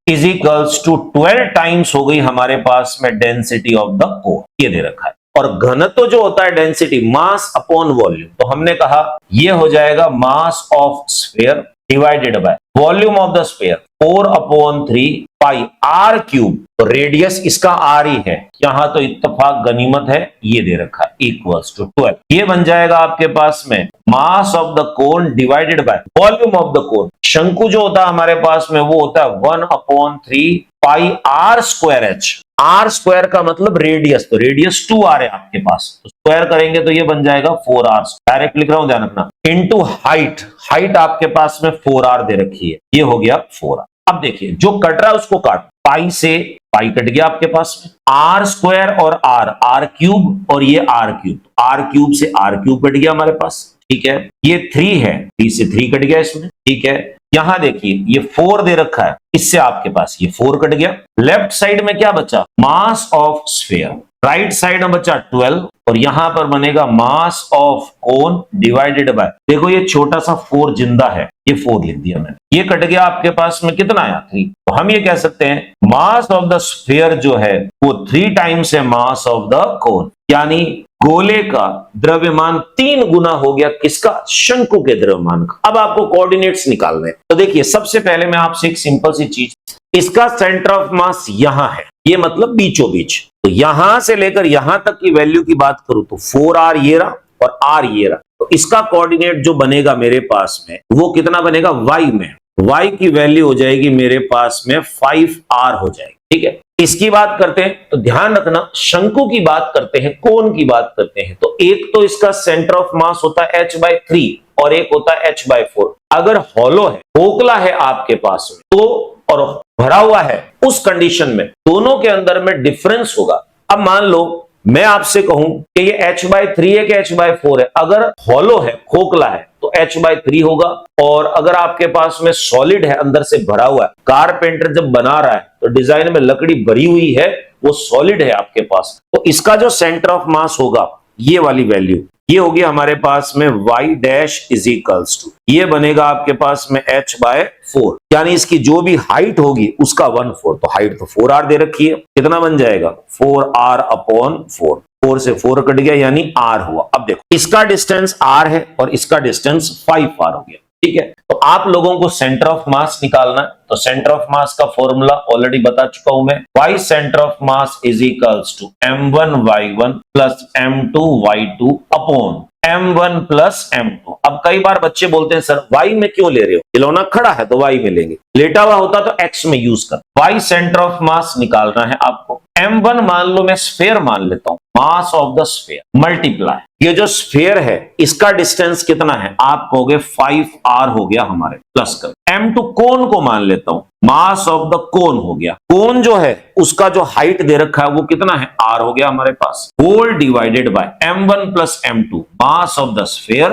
इज इक्वल्स टू 12 टाइम्स हो गई हमारे पास में डेंसिटी ऑफ द कोर, ये दे रखा है। और घनत्व जो होता है डेंसिटी, मास अपॉन वॉल्यूम, तो हमने कहा ये हो जाएगा mass of sphere divided by volume of the sphere 4/3 pi R cube. तो रेडियस इसका आर ही है, यहां तो इत्तेफाक गनीमत है, ये दे रखा है इक्वल्स टू 12। ये बन जाएगा आपके पास में मास of the cone divided by volume of the कोन। शंकु जो होता है हमारे पास में वो होता है 1/3 pi r square h. R square का मतलब रेडियस, तो रेडियस 2r है आपके पास, तो स्क्वायर करेंगे तो ये बन जाएगा 4r। डायरेक्ट लिख रहा हूं, ध्यान रखना। इनटू हाइट, हाइट आपके पास में 4r दे रखी है, ये हो गया 4r। अब देखिए जो कट रहा है उसको काट, पाई से पाई कट गया आपके पास में, आर स्क्वायर और आर क्यूब और ये आर क्यूब, आर क्यूब से आर क्यूब कट गया हमारे पास, ठीक है। ये 3 है, 3 से 3 कट गया इसमें, ठीक है। यहां देखिए ये 4 दे रखा है, इससे आपके पास ये 4 कट गया। लेफ्ट साइड में क्या बचा, मास ऑफ स्फीयर। राइट साइड में बचा 12 और यहां पर बनेगा मास ऑफ कोन डिवाइडेड बाय, देखो ये छोटा सा 4 जिंदा है, ये 4 लिख दिया मैंने, ये कट गया आपके पास में, कितना आया 3। तो हम ये कह सकते हैं मास ऑफ द स्फीयर जो है वो 3 टाइम्स है मास ऑफ द कोन, यानी गोले का द्रव्यमान 3 गुना हो गया किसका, शंकु के द्रव्यमान का। अब आपको कोऑर्डिनेट्स निकालने, तो देखिए सबसे पहले मैं आपसे एक सिंपल सी चीज, इसका सेंटर ऑफ मास यहां है, ये मतलब बीचों बीच, तो यहां से लेकर यहां तक की वैल्यू की बात करूं तो 4r ये रहा और r ये रहा, तो इसका कोऑर्डिनेट जो बनेगा मेरे पास में वो कितना बनेगा, y में, y की वैल्यू हो जाएगी मेरे पास में 5r हो जाएगी, ठीक है। इसकी बात करते हैं तो ध्यान रखना, शंकु की बात करते हैं, कोन की बात करते हैं, तो एक तो इसका सेंटर ऑफ मास होता है h/3 और एक होता है h/4। अगर हॉलो है, खोखला है आपके पास में तो, और भरा हुआ है, उस कंडीशन में दोनों के अंदर में डिफरेंस होगा। अब मान लो मैं आपसे कहूं कि ये h/3 है कि h/4 है, अगर हॉलो है, खोखला है तो h/3 होगा, और अगर आपके पास में सॉलिड है, अंदर से भरा हुआ है, कारपेंटर जब बना रहा है तो डिजाइन में लकड़ी भरी हुई है, वो सॉलिड है आपके पास, तो इसका जो सेंटर ऑफ मास होगा ये वाली वैल्यू, ये होगी हमारे पास में y dash is equals to, ये बनेगा आपके पास में h/4, यानी इसकी जो भी हाइट होगी उसका 1/4, तो हाइट तो 4r दे रखी है, कितना बन जाएगा 4r/4, 4 से 4 कट गया यानी r हुआ। अब देखो इसका डिस्टेंस r है और इसका डिस्टेंस 5r हो गया, ठीक है। तो आप लोगों को सेंटर ऑफ मास निकालना है, तो सेंटर ऑफ मास का फॉर्मूला ऑलरेडी बता चुका हूं मैं, y centre of mass is equals to m1y1 plus m2y2 upon m1 plus m2। अब कई बार बच्चे बोलते हैं सर y में क्यों ले रहे हो, खिलौना खड़ा है तो y में लेंगे, लेटा हुआ होता तो x में यूज कर। y सेंटर ऑफ मास निकालना है आपको, m1 मान लो मैं स्फीयर मान लेता हूं, मास ऑफ द स्फीयर मल्टीप्लाई, ये जो स्फीयर है इसका डिस्टेंस कितना है, आप कहोगे 5r हो गया हमारे, प्लस कर m2 कोन को मान लेता हूं, मास ऑफ द कोन हो गया, कोन जो है उसका जो हाइट दे रखा है वो कितना है, r हो गया हमारे पास, whole divided by m1 plus m2 mass of the sphere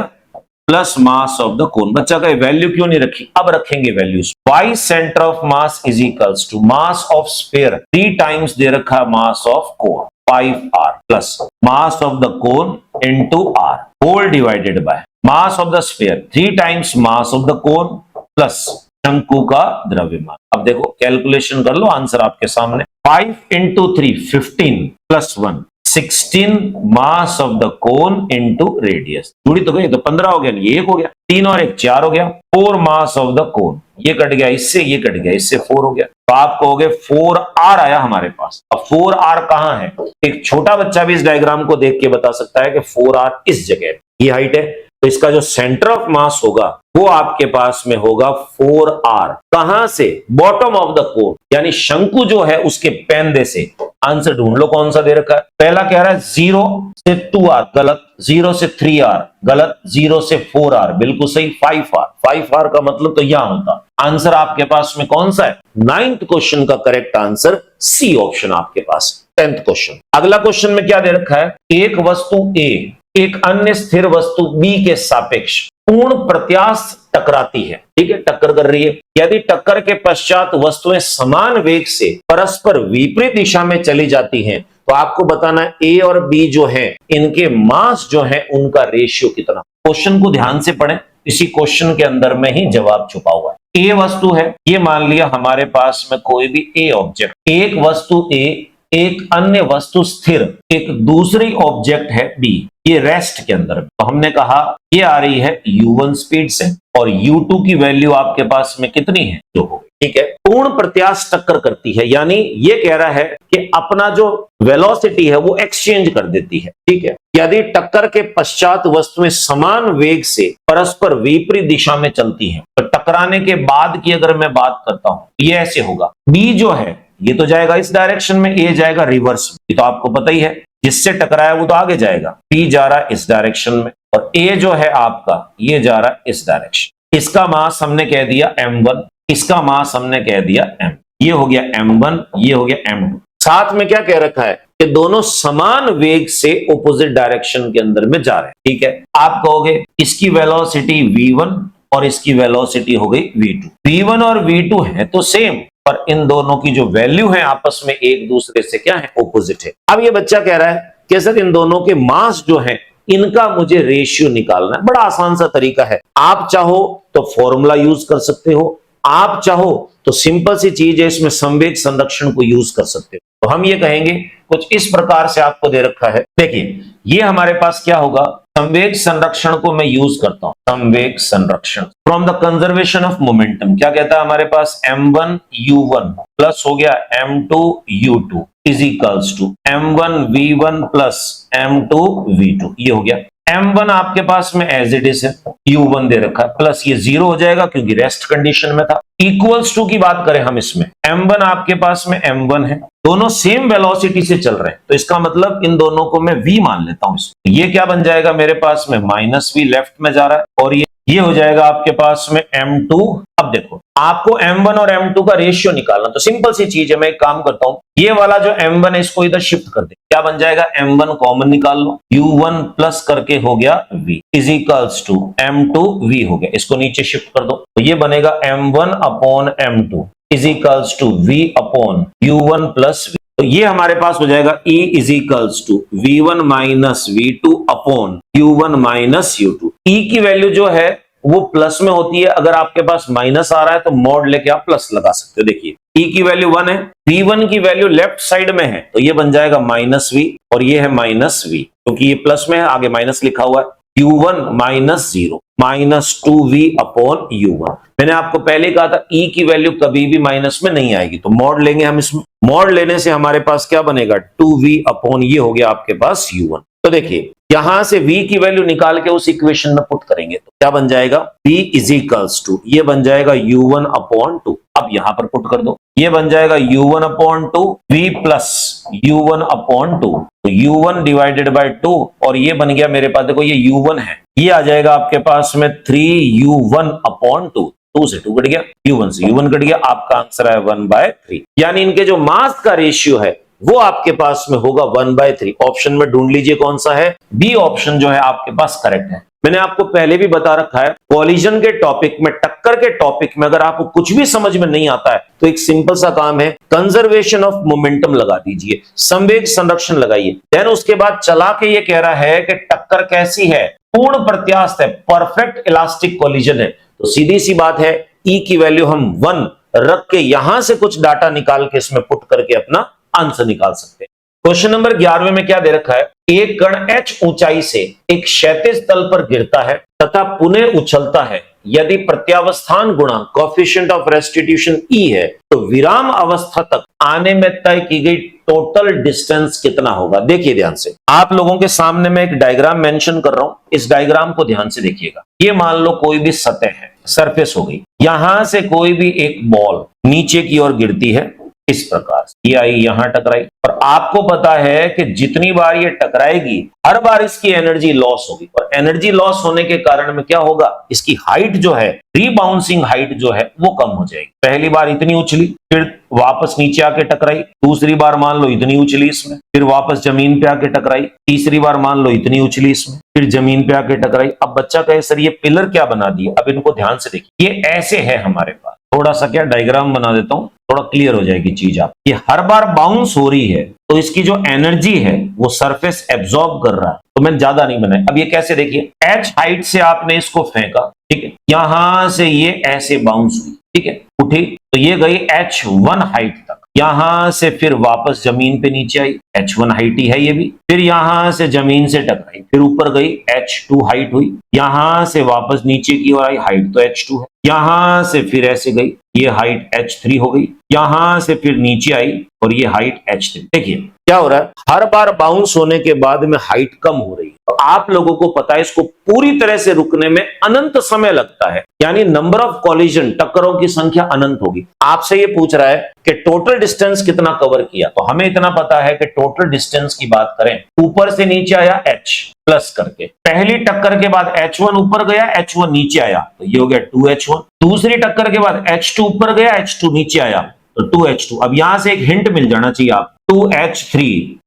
plus mass of the cone. बच्चा का वैल्यू क्यों नहीं रखी, अब रखेंगे values. y centre of mass is equals to mass of sphere 3 times दे रखा है mass of cone 5r plus mass of the cone into r whole divided by mass of the sphere 3 times mass of the cone plus शंकु का द्रव्यमान। अब देखो calculation कर लो, answer आपके सामने, 5 into 3 15 plus 1 16 mass of the cone into radius, जुड़ी तो गई, तो 15 हो गया, ये 1 हो गया, 3 और 1 4 हो गया, 4 मास ऑफ द कोन, ये कट गया इससे, ये कट गया इससे, 4 हो गया, तो आप कहोगे 4r आया हमारे पास। अब 4r कहां है, एक छोटा बच्चा भी इस डायग्राम को देख के बता सकता है कि 4r इस जगह, ये हाइट है, तो इसका जो सेंटर ऑफ मास होगा वो आपके पास में होगा 4r, कहां से, बॉटम ऑफ द कोन, यानी शंकु जो है उसके पेंदे से। आंसर ढूंढ लो कौन सा दे रखा है, पहला कह रहा है 0 से 2r गलत, 0 से 3r गलत, 0 से 4r बिल्कुल सही, 5r का मतलब तो यहां होता। आंसर आपके पास में कौन सा है, 9th क्वेश्चन का करेक्ट आंसर सी ऑप्शन आपके पास। 10th क्वेश्चन, अगला क्वेश्चन में क्या दे रखा है, एक वस्तु A एक अन्य स्थिर वस्तु B के सापेक्ष पूर्ण प्रत्यास्थ टकराती है, ठीक है, टक्कर कर रही है। यदि टक्कर के पश्चात वस्तुएं समान वेग से परस्पर विपरीत दिशा में चली जाती हैं, तो आपको बताना है A और B जो है इनके मास जो है उनका रेशियो कितना। क्वेश्चन को ध्यान से पढ़ें, इसी क्वेश्चन के अंदर में ही जवाब छुपा हुआ है। A वस्तु है, ये मान लिया हमारे पास में कोई भी A ऑब्जेक्ट, एक वस्तु A एक अन्य वस्तु स्थिर, एक दूसरी ऑब्जेक्ट है बी, ये दूसरी एक दूसरी ऑब्जेक्ट है बी, ये रेस्ट के अंदर। तो हमने कहा ये आ रही है u1 स्पीड से और u2 की वैल्यू आपके पास में कितनी है, 2 हो। ठीक है, पूर्ण प्रत्यास्थ टक्कर करती है, यानी ये कह रहा है कि अपना जो वेलोसिटी है वो एक्सचेंज कर देती है। ठीक है, यदि टक्कर के पश्चात वस्तुएं समान वेग से परस्पर विपरीत दिशा में चलती हैं, तो टकराने के बाद की अगर मैं बात करता हूं, ये ऐसे होगा, बी जो है ये तो जाएगा इस डायरेक्शन में, ए जाएगा रिवर्स में। ये तो आपको पता ही है, जिससे टकराया वो तो आगे जाएगा, पी जा रहा है इस डायरेक्शन में और ए जो है आपका ये जा रहा है इस डायरेक्शन। इसका मास हमने कह दिया m1, इसका मास हमने कह दिया m, ये हो गया m1, ये हो गया m2। साथ में क्या कह रखा है कि दोनों समान वेग से ऑपोजिट डायरेक्शन के अंदर में जा रहे हैं। ठीक है, आप कहोगे इसकी वेलोसिटी v1 और इसकी वेलोसिटी हो गई v2। v1 और v2 है तो सेम, पर इन दोनों की जो वैल्यू है आपस में एक दूसरे से क्या है, ऑपोजिट है। अब ये बच्चा कह रहा है कि सर इन दोनों के मास जो है इनका मुझे रेशियो निकालना है। बड़ा आसान सा तरीका है, आप चाहो तो फॉर्मूला यूज कर सकते हो, आप चाहो तो सिंपल सी चीज है, इसमें संवेग संरक्षण को यूज कर सकते हो। तो हम ये कहेंगे कुछ इस प्रकार से आपको दे रखा है, देखिए ये हमारे पास क्या होगा, संवेग संरक्षण को मैं यूज करता हूं, संवेग संरक्षण from the conservation of momentum. क्या कहता है हमारे पास, m1 u1 प्लस हो गया m2 u2 is equals to m1 v1 plus m2 v2। ये हो गया m1 आपके पास में एज इट इज है, u1 दे रखा है, प्लस ये 0 हो जाएगा क्योंकि रेस्ट कंडीशन में था। इक्वल्स टू की बात करें हम, इसमें m1 आपके पास में m1 है, दोनों सेम वेलोसिटी से चल रहे हैं, तो इसका मतलब इन दोनों को मैं v मान लेता हूं। ये क्या बन जाएगा मेरे पास में, -v लेफ्ट में जा रहा है और ये हो जाएगा आपके पास में m2। अब देखो आपको m1 और m2 का रेशियो निकालना, तो सिंपल सी चीज है, मैं एक काम करता हूं, ये वाला जो m1 है इसको इधर शिफ्ट कर दे, क्या बन जाएगा, m1 कॉमन निकाल लो, u1 प्लस करके हो गया v is equals to m2 v हो गया, इसको नीचे शिफ्ट कर दो, तो ये बनेगा m1 upon m2 is equals to v upon u1 plus v। तो ये हमारे पास हो जाएगा E is equals to v1 minus v2 upon u1 minus u2। E की वैल्यू जो है वो प्लस में होती है, अगर आपके पास माइनस आ रहा है तो मॉड लेके आप प्लस लगा सकते हो। देखिए E की वैल्यू 1 है, v1 की वैल्यू लेफ्ट साइड में है, तो ये बन जाएगा -v और ये है -v, क्योंकि ये प्लस में है आगे माइनस लिखा हुआ है, u1 minus 0 -2v upon u1। मैंने आपको पहले कहा था E की वैल्यू कभी भी माइनस में नहीं आएगी, तो मॉड लेंगे हम इसमें, मॉड लेने से हमारे पास क्या बनेगा, 2v अपॉन ये हो गया आपके पास u1। तो देखिए यहां से v की वैल्यू निकाल के उस इक्वेशन में पुट करेंगे तो क्या बन जाएगा, v इज इक्वल्स टू, ये बन जाएगा u1 अपॉन 2। अब यहां पर पुट कर दो, ये बन जाएगा u1 upon 2 v plus u1 upon 2, तो u1 डिवाइडेड बाय 2 और ये बन गया मेरे पास, देखो ये u1 है, ये आ जाएगा आपके पास में 3u1 अपॉन 2, 2 से 2 कट गया, u1 से u1 कट गया, आपका आंसर है 1/3। यानी इनके जो मास का रेशियो है वो आपके पास में होगा 1/3। ऑप्शन में ढूंढ लीजिए कौन सा है, बी ऑप्शन जो है आपके पास करेक्ट है। मैंने आपको पहले भी बता रखा है, कॉलिजन के टॉपिक में, टक्कर के टॉपिक में अगर आपको कुछ भी समझ में नहीं आता है तो एक सिंपल सा काम है, कंजर्वेशन ऑफ मोमेंटम लगा दीजिए, संवेग संरक्षण लगाइए, देन उसके बाद चला के ये कह रहा है कि टक्कर कैसी है, पूर्ण प्रत्यास्थ है, परफेक्ट इलास्टिक कॉलिजन है, तो सीधी सी बात है ई की वैल्यू हम 1 रख के यहां से कुछ डाटा निकाल के इसमें पुट करके अपना आंसर निकाल सकते हैं। क्वेश्चन नंबर 11 में क्या दे रखा है, एक कण h ऊंचाई से एक क्षैतिज तल पर गिरता है तथा पुनः उछलता है, यदि प्रत्यावस्थान गुणांक कोएफिशिएंट ऑफ रेस्टिट्यूशन E है तो विराम अवस्था तक आने में तय की गई टोटल डिस्टेंस कितना होगा। देखिए ध्यान से, आप लोगों के सामने मैं एक डायग्राम मेंशन कर रहा हूं, इस डायग्राम को ध्यान से देखिएगा। ये मान लो कोई भी सतह है, सरफेस हो गई, यहां से कोई भी एक बॉल नीचे की ओर गिरती है इस प्रकार से, ये आई यहां टकराई, और आपको पता है कि जितनी बार ये टकराएगी हर बार इसकी एनर्जी लॉस होगी, और एनर्जी लॉस होने के कारण में क्या होगा, इसकी हाइट जो है, रीबाउंसिंग हाइट जो है वो कम हो जाएगी। पहली बार इतनी उछली, फिर वापस नीचे आके टकराई, दूसरी बार मान लो इतनी उछली इसमें, फिर वापस जमीन पे आके टकराई, तीसरी बार मान लो इतनी उछली इसमें, फिर जमीन पे आके टकराई। अब बच्चा कहे सर ये पिलर क्या बना दिए, अब इनको ध्यान से देखिए, ये ऐसे है हमारे पास, थोड़ा सा क्या डायग्राम बना देता हूं, थोड़ा क्लियर हो जाएगी चीज आप। ये हर बार बाउंस हो रही है तो इसकी जो एनर्जी है वो सरफेस एब्जॉर्ब कर रहा है, तो मैं ज्यादा नहीं बनाया। अब ये कैसे, देखिए h हाइट से आपने इसको फेंका, ठीक है, यहां से ये ऐसे बाउंस हुई, ठीक है, उठी, तो ये गई h1 हाइट तक, यहां से फिर वापस जमीन पे नीचे आई, H1 हाइट ही है ये भी, फिर यहां से जमीन से टकराई, फिर ऊपर गई, H2 हाइट हुई, यहां से वापस नीचे की ओर आई, हाइट तो H2 है, यहां से फिर ऐसे गई, ये हाइट H3 हो गई, यहां से फिर नीचे आई और ये हाइट H3। देखिए क्या हो रहा है, हर बार बाउंस होने के बाद में हाइट कम हो रही है। तो आप लोगों को पता है इसको पूरी तरह से रुकने में अनंत समय लगता है, यानी नंबर ऑफ कॉलिजन, टक्करों की संख्या अनंत होगी। आपसे ये पूछ रहा है कि टोटल डिस्टेंस कितना कवर किया, तो हमें इतना पता है कि टोटल डिस्टेंस की बात करें, ऊपर से नीचे आया H प्लस करके, पहली टक्कर के बाद H1 ऊपर गया, H1 नीचे आया, तो ये हो गया 2H1, दूसरी टक्कर के बाद H2 ऊपर गया, H2 नीचे आया, तो 2H2। अब यहां से एक हिंट मिल जाना चाहिए आप, 2H3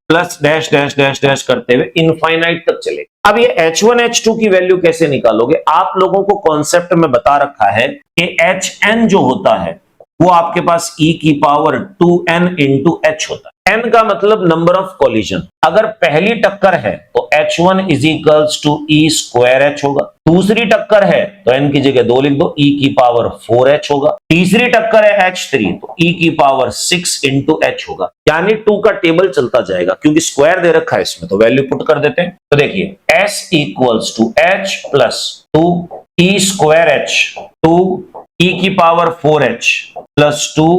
plus dash dash dash dash करते हुए इनफाइनाइट तक चले। अब ये H1 H2 की वैल्यू कैसे निकालोगे, आप लोगों को कॉन्सेप्ट में बता रखा है कि Hn जो होता है वो आपके पास e की पावर 2n इंटू h होता है। n का मतलब नंबर ऑफ कॉलिजन। अगर पहली टक्कर है तो H1 is equals to E square H होगा, दूसरी टक्कर है तो n की जगह 2 लिख दो, e की पावर 4h होगा, तीसरी टक्कर है H3 तो e की पावर 6 इंटू h होगा, यानी 2 का टेबल चलता जाएगा, क्योंकि स्क्वायर दे रखा है इसमें तो वैल्यू पुट कर देते हैं। तो देखिए s equals to h plus 2 e square h, 2 e की पावर 4h प्लस 2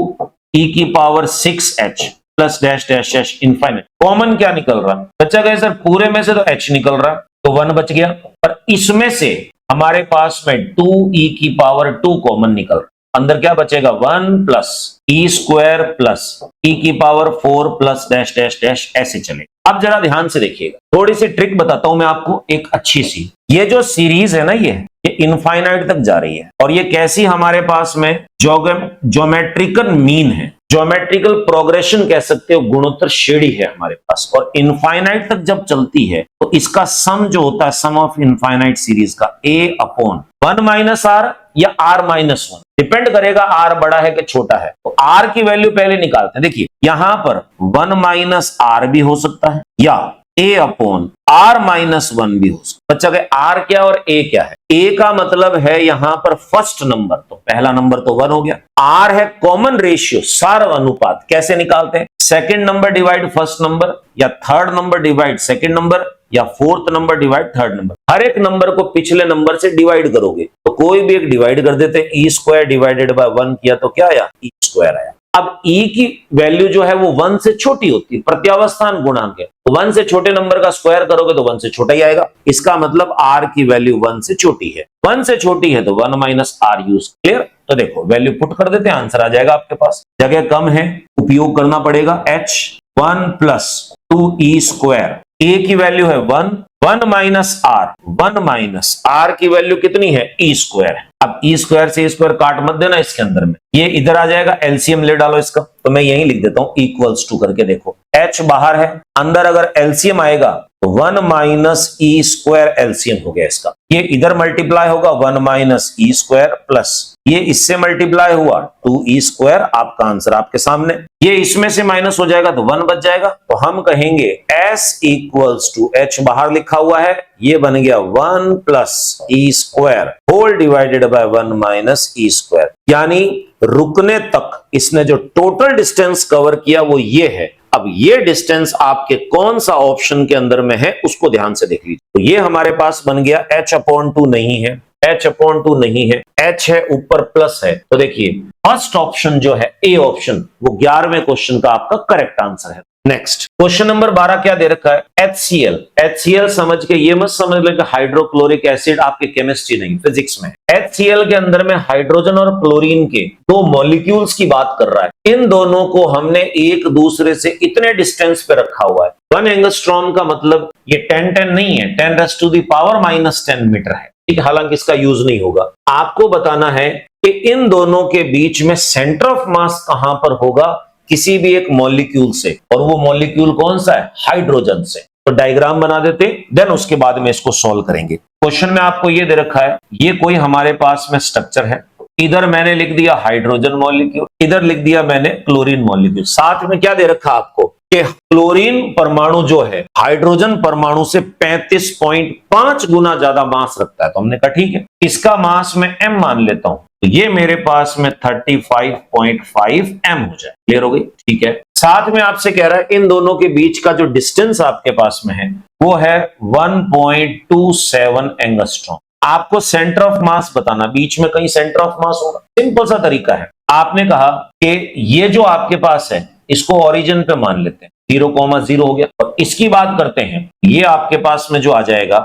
e की power 6h plus dash dash dash infinite. Common क्या निकल रहा, बच्चा कहे सर पूरे में से तो h निकल रहा तो 1 बच गया, पर इसमें से हमारे पास में 2e की पावर 2 कॉमन निकल रहा, अंदर क्या बचेगा 1 plus e square plus e की power 4 plus dash dash dash, ऐसे चले। अब जरा ध्यान से देखिएगा, थोड़ी सी ट्रिक बताता हूं मैं आपको एक अच्छी सी। ये जो सीरीज है ना ये इनफाइनाइट तक जा रही है, और ये कैसी हमारे पास में ज्योमेट्रिकल मीन है, ज्योमेट्रिकल प्रोग्रेशन कह सकते हो, गुणोत्तर श्रेणी है हमारे पास, और इनफाइनाइट तक जब चलती है तो इसका सम जो होता है, सम ऑफ इनफाइनाइट सीरीज का a अपॉन 1 माइनस आर या r माइनस 1, डिपेंड करेगा r बड़ा है कि छोटा है। तो r की वैल्यू पहले निकालते हैं। देखिए यहां पर 1 माइनस आर भी हो सकता है या a अपॉन r माइनस 1 भी हो सकता है। बच्चा के r क्या और a क्या है, a का मतलब है यहां पर फर्स्ट नंबर, तो पहला नंबर तो 1 हो गया, r है कॉमन रेशियो, सार अनुपात, कैसे निकालते हैं, second number divide first number, या third number divide second number, या fourth number divide third number. हर एक नंबर को पिछले नंबर से डिवाइड करोगे तो कोई भी एक डिवाइड कर देते हैं, e स्क्वायर डिवाइडेड बाय 1 किया तो क्या आया, e स्क्वायर आया। अब e की वैल्यू जो है वो 1 से छोटी होती है, प्रत्यावस्थान गुणांक है, तो 1 से छोटे नंबर का स्क्वायर करोगे तो 1 से छोटा ही आएगा, इसका मतलब r की वैल्यू 1 से छोटी है, 1 से छोटी है तो 1 माइनस r यूज। क्लियर, तो देखो वैल्यू पुट कर देते हैं, आंसर आ जाएगा आपके पास। जगह कम है, उपयोग करना पड़ेगा, h 1 plus 2e square, a की वैल्यू है 1, 1 माइनस आर, 1 माइनस आर की वैल्यू कितनी है, e स्क्वायर। अब e स्क्वायर से स्क्वायर काट मत देना इसके अंदर में, ये इधर आ जाएगा, एलसीएम ले डालो इसका, तो मैं यही लिख देता हूं इक्वल्स टू करके। देखो h बाहर है, अंदर अगर एलसीएम आएगा तो 1 माइनस e स्क्वायर एलसीएम हो गया इसका, ये इधर मल्टीप्लाई होगा 1 माइनस e स्क्वायर प्लस ये इससे मल्टीप्लाई हुआ 2e स्क्वायर, आपका आंसर आपके सामने। ये इसमें से माइनस हो जाएगा तो 1 बच जाएगा, तो हम कहेंगे s इक्वल्स टू h बाहर लिखा हुआ है, ये बन गया 1 plus e square whole divided by 1 minus e square, यानी रुकने तक इसने जो टोटल डिस्टेंस कवर किया वो ये है। अब ये डिस्टेंस आपके कौन सा ऑप्शन के अंदर में है उसको ध्यान से देख लीजिए। तो ये हमारे पास बन गया h/2 नहीं है, h/2 नहीं है, h है ऊपर प्लस है, तो देखिए फर्स्ट ऑप्शन जो है ए ऑप्शन वो 11वें क्वेश्चन का आपका करेक्ट आंसर है। नेक्स्ट क्वेश्चन नंबर 12 क्या दे रखा है, HCl। HCl समझ के ये मत समझ ले कि हाइड्रोक्लोरिक एसिड, आपके केमिस्ट्री नहीं फिजिक्स में। HCl के अंदर में हाइड्रोजन और क्लोरीन के दो मॉलिक्यूल्स की बात कर रहा है, इन दोनों को हमने एक दूसरे से इतने डिस्टेंस पे रखा हुआ है, 1 एंगस्ट्रॉम का मतलब ये 10 नहीं है, 10⁻⁻10 मीटर है, ठीक है, हालांकि इसका यूज नहीं होगा। आपको बताना है कि इन दोनों के बीच में सेंटर ऑफ मास कहां पर होगा, किसी भी एक मॉलिक्यूल से, और वो मॉलिक्यूल कौन सा है, हाइड्रोजन से। तो डायग्राम बना देते, देन उसके बाद में इसको सॉल्व करेंगे। क्वेश्चन में आपको ये दे रखा है, ये कोई हमारे पास में स्ट्रक्चर है, इधर मैंने लिख दिया हाइड्रोजन मॉलिक्यूल, इधर लिख दिया मैंने क्लोरीन मॉलिक्यूल, साथ में क्या दे रखा आपको कि क्लोरीन परमाणु जो है हाइड्रोजन परमाणु से 35.5 गुना ज्यादा मास रखता है, तो हमने कहा ठीक है, इसका मास मैं m मान लेता हूं, तो ये मेरे पास में 35.5 m हो जाए। क्लियर हो गई? ठीक है। साथ में आपसे कह रहा है इन दोनों के बीच का जो डिस्टेंस आपके पास में है वो है 1.27 एंगस्ट्रॉम। आपको सेंटर ऑफ मास बताना, बीच में कहीं सेंटर ऑफ मास होगा। सिंपल सा तरीका है। आपने कहा कि ये जो आपके पास है इसको ओरिजिन पे मान लेते हैं, 0,0 हो गया। और इसकी बात करते हैं, ये आपके पास में जो आ जाएगा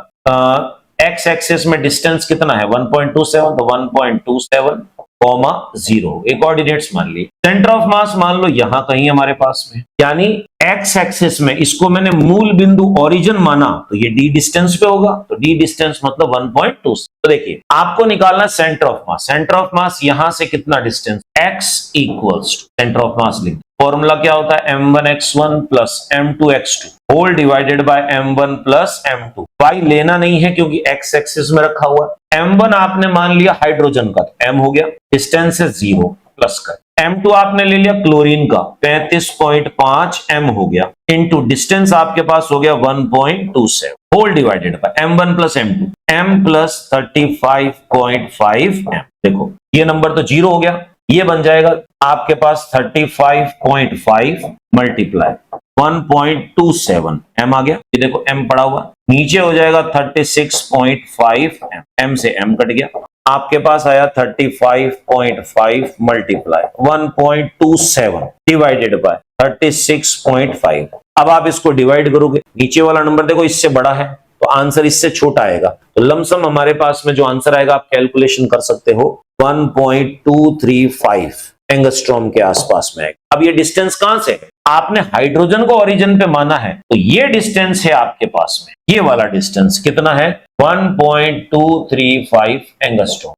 एक्स एक्सिस में डिस्टेंस कितना है 1.27, तो 1.27,0 एक कोऑर्डिनेट्स मान ली। सेंटर ऑफ मास मान लो यहां कहीं हमारे पास में, यानी एक्स एक्सिस में इसको मैंने मूल बिंदु ओरिजिन माना तो ये डी डिस्टेंस पे होगा, तो डी डिस्टेंस मतलब 1.2। तो देखिए आपको निकालना centre of mass. Centre of mass यहां से कितना distance, x equals to centre of mass लिख। फॉर्मूला क्या होता है m1x1 plus m2x2 whole divided by m1 plus m2। y लेना नहीं है क्योंकि x एक्सिस में रखा हुआ है। m1 आपने मान लिया हाइड्रोजन का, तो m हो गया, डिस्टेंस है 0 प्लस कर। m2 आपने ले लिया क्लोरीन का, 35.5 m हो गया, इनटू डिस्टेंस आपके पास हो गया 1.27 whole divided by m1 plus m2, m plus 35.5 m। देखो ये नंबर तो 0 हो गया, ये बन जाएगा आपके पास 35.5 मल्टीप्लाई 1.27 m आ गया। ये देखो m पड़ा हुआ, नीचे हो जाएगा 36.5 m, m से m कट गया, आपके पास आया 35.5 मल्टीप्लाई 1.27 डिवाइडेड बाय 36.5। अब आप इसको डिवाइड करोगे, नीचे वाला नंबर देखो इससे बड़ा है तो आंसर इससे छोटा आएगा, तो लमसम हमारे पास में जो आंसर आएगा आप कैलकुलेशन कर सकते हो 1.235 एंगस्ट्रॉम के आसपास में आएगा। अब ये डिस्टेंस कहां से, आपने हाइड्रोजन को ओरिजिन पे माना है तो ये डिस्टेंस है आपके पास में, ये वाला डिस्टेंस कितना है 1.235 एंगस्ट्रॉम।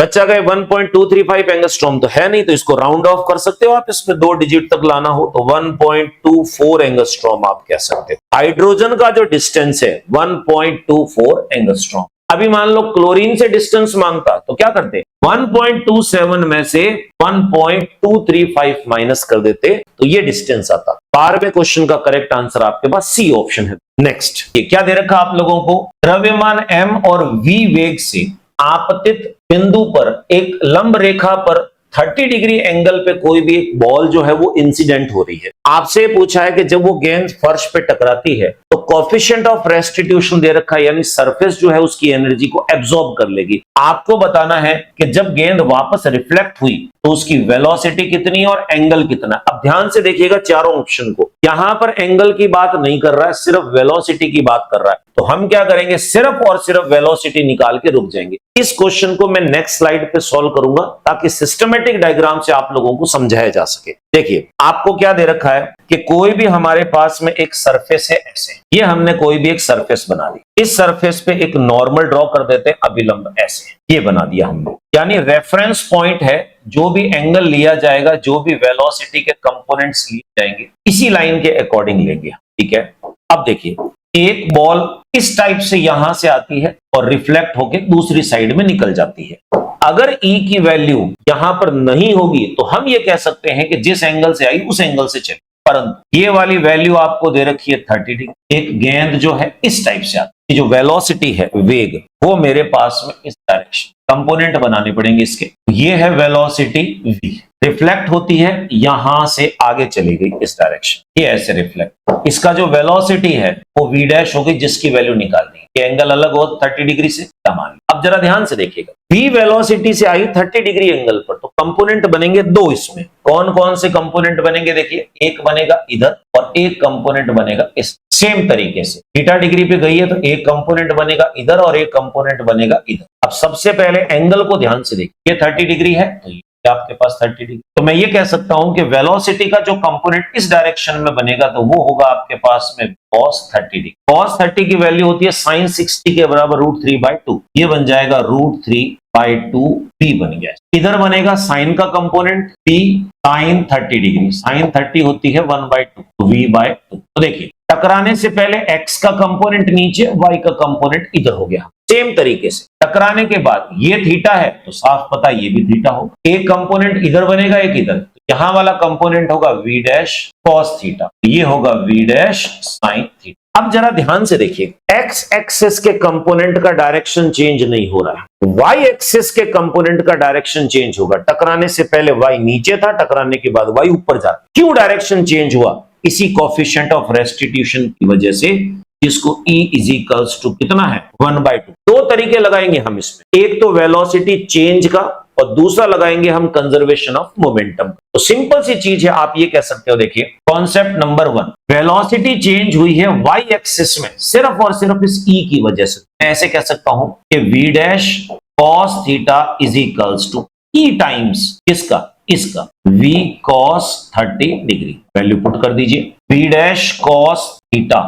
बच्चा गए 1.235 एंगस्ट्रॉम तो है नहीं, तो इसको राउंड ऑफ कर सकते हो आप, इसमें 2 डिजिट तक लाना हो तो 1.24 एंगस्ट्रॉम आप कह सकते हो। हाइड्रोजन का जो डिस्टेंस है 1.24 एंगस्ट्रॉम। अभी मान लो क्लोरीन से डिस्टेंस मांगता तो क्या करते, 1.27 में से 1.235 माइनस कर देते तो ये डिस्टेंस आता। 12वें क्वेश्चन का करेक्ट आंसर आपके पास सी ऑप्शन है। नेक्स्ट, ये क्या दे रखा आप लोगों को, द्रव्यमान m और v वेग से आपतित बिंदु पर एक लंब रेखा पर 30 डिग्री एंगल पे कोई भी एक बॉल जो है वो इंसिडेंट हो रही है। आपसे पूछा है कि जब वो गेंद फर्श पे टकराती है तो कोएफिशिएंट ऑफ रेस्टिट्यूशन दे रखा है, यानी सरफेस जो है उसकी एनर्जी को एब्सॉर्ब कर लेगी। आपको बताना है कि जब गेंद वापस रिफ्लेक्ट हुई तो उसकी वेलोसिटी कितनी और एंगल कितना। अब ध्यान से देखिएगा चारों ऑप्शन को, यहां पर एंगल की बात नहीं कर रहा है, सिर्फ वेलोसिटी की बात कर रहा है। तो हम क्या करेंगे, सिर्फ और सिर्फ वेलोसिटी निकाल के रुक जाएंगे। इस क्वेश्चन को मैं नेक्स्ट स्लाइड पे सॉल्व करूंगा ताकि सिस्टमेटिक डायग्राम से आप लोगों को समझाया जा सके। देखिए आपको क्या दे रखा है कि कोई भी हमारे पास में एक सरफेस है ऐसे, ये हमने कोई भी एक सरफेस बना ली, इस सरफेस पे एक नॉर्मल ड्रॉ कर देते हैं अभिलंब ऐसे, ये बना दिया हमने, यानी रेफरेंस पॉइंट है, जो भी एंगल लिया जाएगा, जो भी वेलोसिटी के कंपोनेंट्स लिए जाएंगे इसी लाइन के अकॉर्डिंग लेंगे। ठीक है, अब देखिए एक बॉल इस टाइप से यहां से आती है और रिफ्लेक्ट होकर दूसरी साइड में निकल जाती है। अगर E की वैल्यू यहां पर नहीं होगी तो हम ये कह सकते हैं कि जिस एंगल से आई उस एंगल से चले, परंतु ये वाली वैल्यू आपको दे रखी है 30 डिग्री। एक गेंद जो है इस टाइप से आती है, जो वेलोसिटी है वेग वो मेरे पास में इस डायरेक्शन, कंपोनेंट बनाने पड़ेंगे इसके। ये है वेलोसिटी v, रिफ्लेक्ट होती है यहां से आगे चली गई इस डायरेक्शन, ये ऐसे रिफ्लेक्ट, इसका जो वेलोसिटी है वो v डैश होगी जिसकी वैल्यू निकालनी है। ये एंगल अलग हो 30 डिग्री से, मान। अब जरा ध्यान से देखिएगा, v वेलोसिटी से आई 30 डिग्री एंगल पर, तो कंपोनेंट बनेंगे 2 इसमें। कौन कौन से कंपोनेंट बनेंगे देखिए, एक बनेगा इधर और एक कंपोनेंट बनेगा इस। सेम तरीके से थीटा डिग्री पे गई है तो एक कंपोनेंट बनेगा इधर और एक कंपोनेंट बनेगा इधर। अब सबसे पहले एंगल को ध्यान से देखिए, ये 30 डिग्री है तो ये आपके पास 30 डिग्री, तो मैं ये कह सकता हूं कि वेलोसिटी का जो कंपोनेंट इस डायरेक्शन में बनेगा तो वो होगा आपके पास में cos 30 डिग्री। cos 30 की वैल्यू होती है sin 60 के बराबर √3/2, ये बन जाएगा √3/2 p बन गया। इधर बनेगा साइन का component p sin 30 degree, sin 30 होती है 1/2 v/2। तो देखिए टकराने से पहले x का कंपोनेंट नीचे, y का कंपोनेंट इधर हो गया। सेम तरीके से टकराने के बाद ये थीटा है तो साफ पता ये भी थीटा होगा। एक कंपोनेंट इधर बनेगा एक इधर, तो यहां वाला कंपोनेंट होगा v डैश cos थीटा, ये होगा v डैश sin थीटा। अब जरा ध्यान से देखिए, एक्स एक्सिस के कंपोनेंट का डायरेक्शन चेंज नहीं हो रहा है, वाई एक्सिस के कंपोनेंट का डायरेक्शन चेंज होगा। टकराने से पहले वाई नीचे था, टकराने के बाद वाई ऊपर जा। क्यों डायरेक्शन चेंज हुआ? इसी कोफिशिएंट ऑफ रेस्टिट्यूशन की वजह से, जिसको E इज इक्वल्स टू कितना है 1/2। दो तरीके लगाएंगे हम इसमें, एक तो वेलोसिटी चेंज का और दूसरा लगाएंगे हम कंजर्वेशन ऑफ मोमेंटम। तो सिंपल सी चीज है, आप ये कह सकते हो, देखिए कॉन्सेप्ट नंबर 1, वेलोसिटी चेंज हुई है वाई एक्सिस में सिर्फ और सिर्फ इस E की वजह से। मैं ऐसे कह सकता हूं कि V dash cos theta is equals to E times किसका, इसका V cos 30 degree. Value put कर दीजिए, V dash cos theta,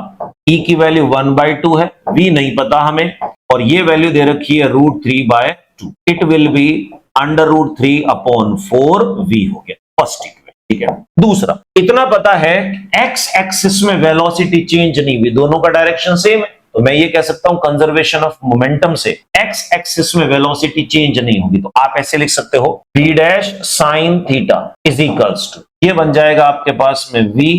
E की वैल्यू 1/2 है, V नहीं पता हमें, और ये वैल्यू दे रखी है √3/2। इट विल बी √3/4 V हो गया फर्स्ट इक्वेशन, ठीक है। दूसरा, इतना पता है एक्स एक्सिस में वेलोसिटी चेंज नहीं हुई, दोनों का डायरेक्शन सेम है, तो मैं ये कह सकता हूं कंजर्वेशन ऑफ मोमेंटम से एक्स एक्सिस में वेलोसिटी चेंज नहीं होगी। तो आप ऐसे लिख सकते हो V dash sine theta is equals to, ये बन जाएगा आपके पास में V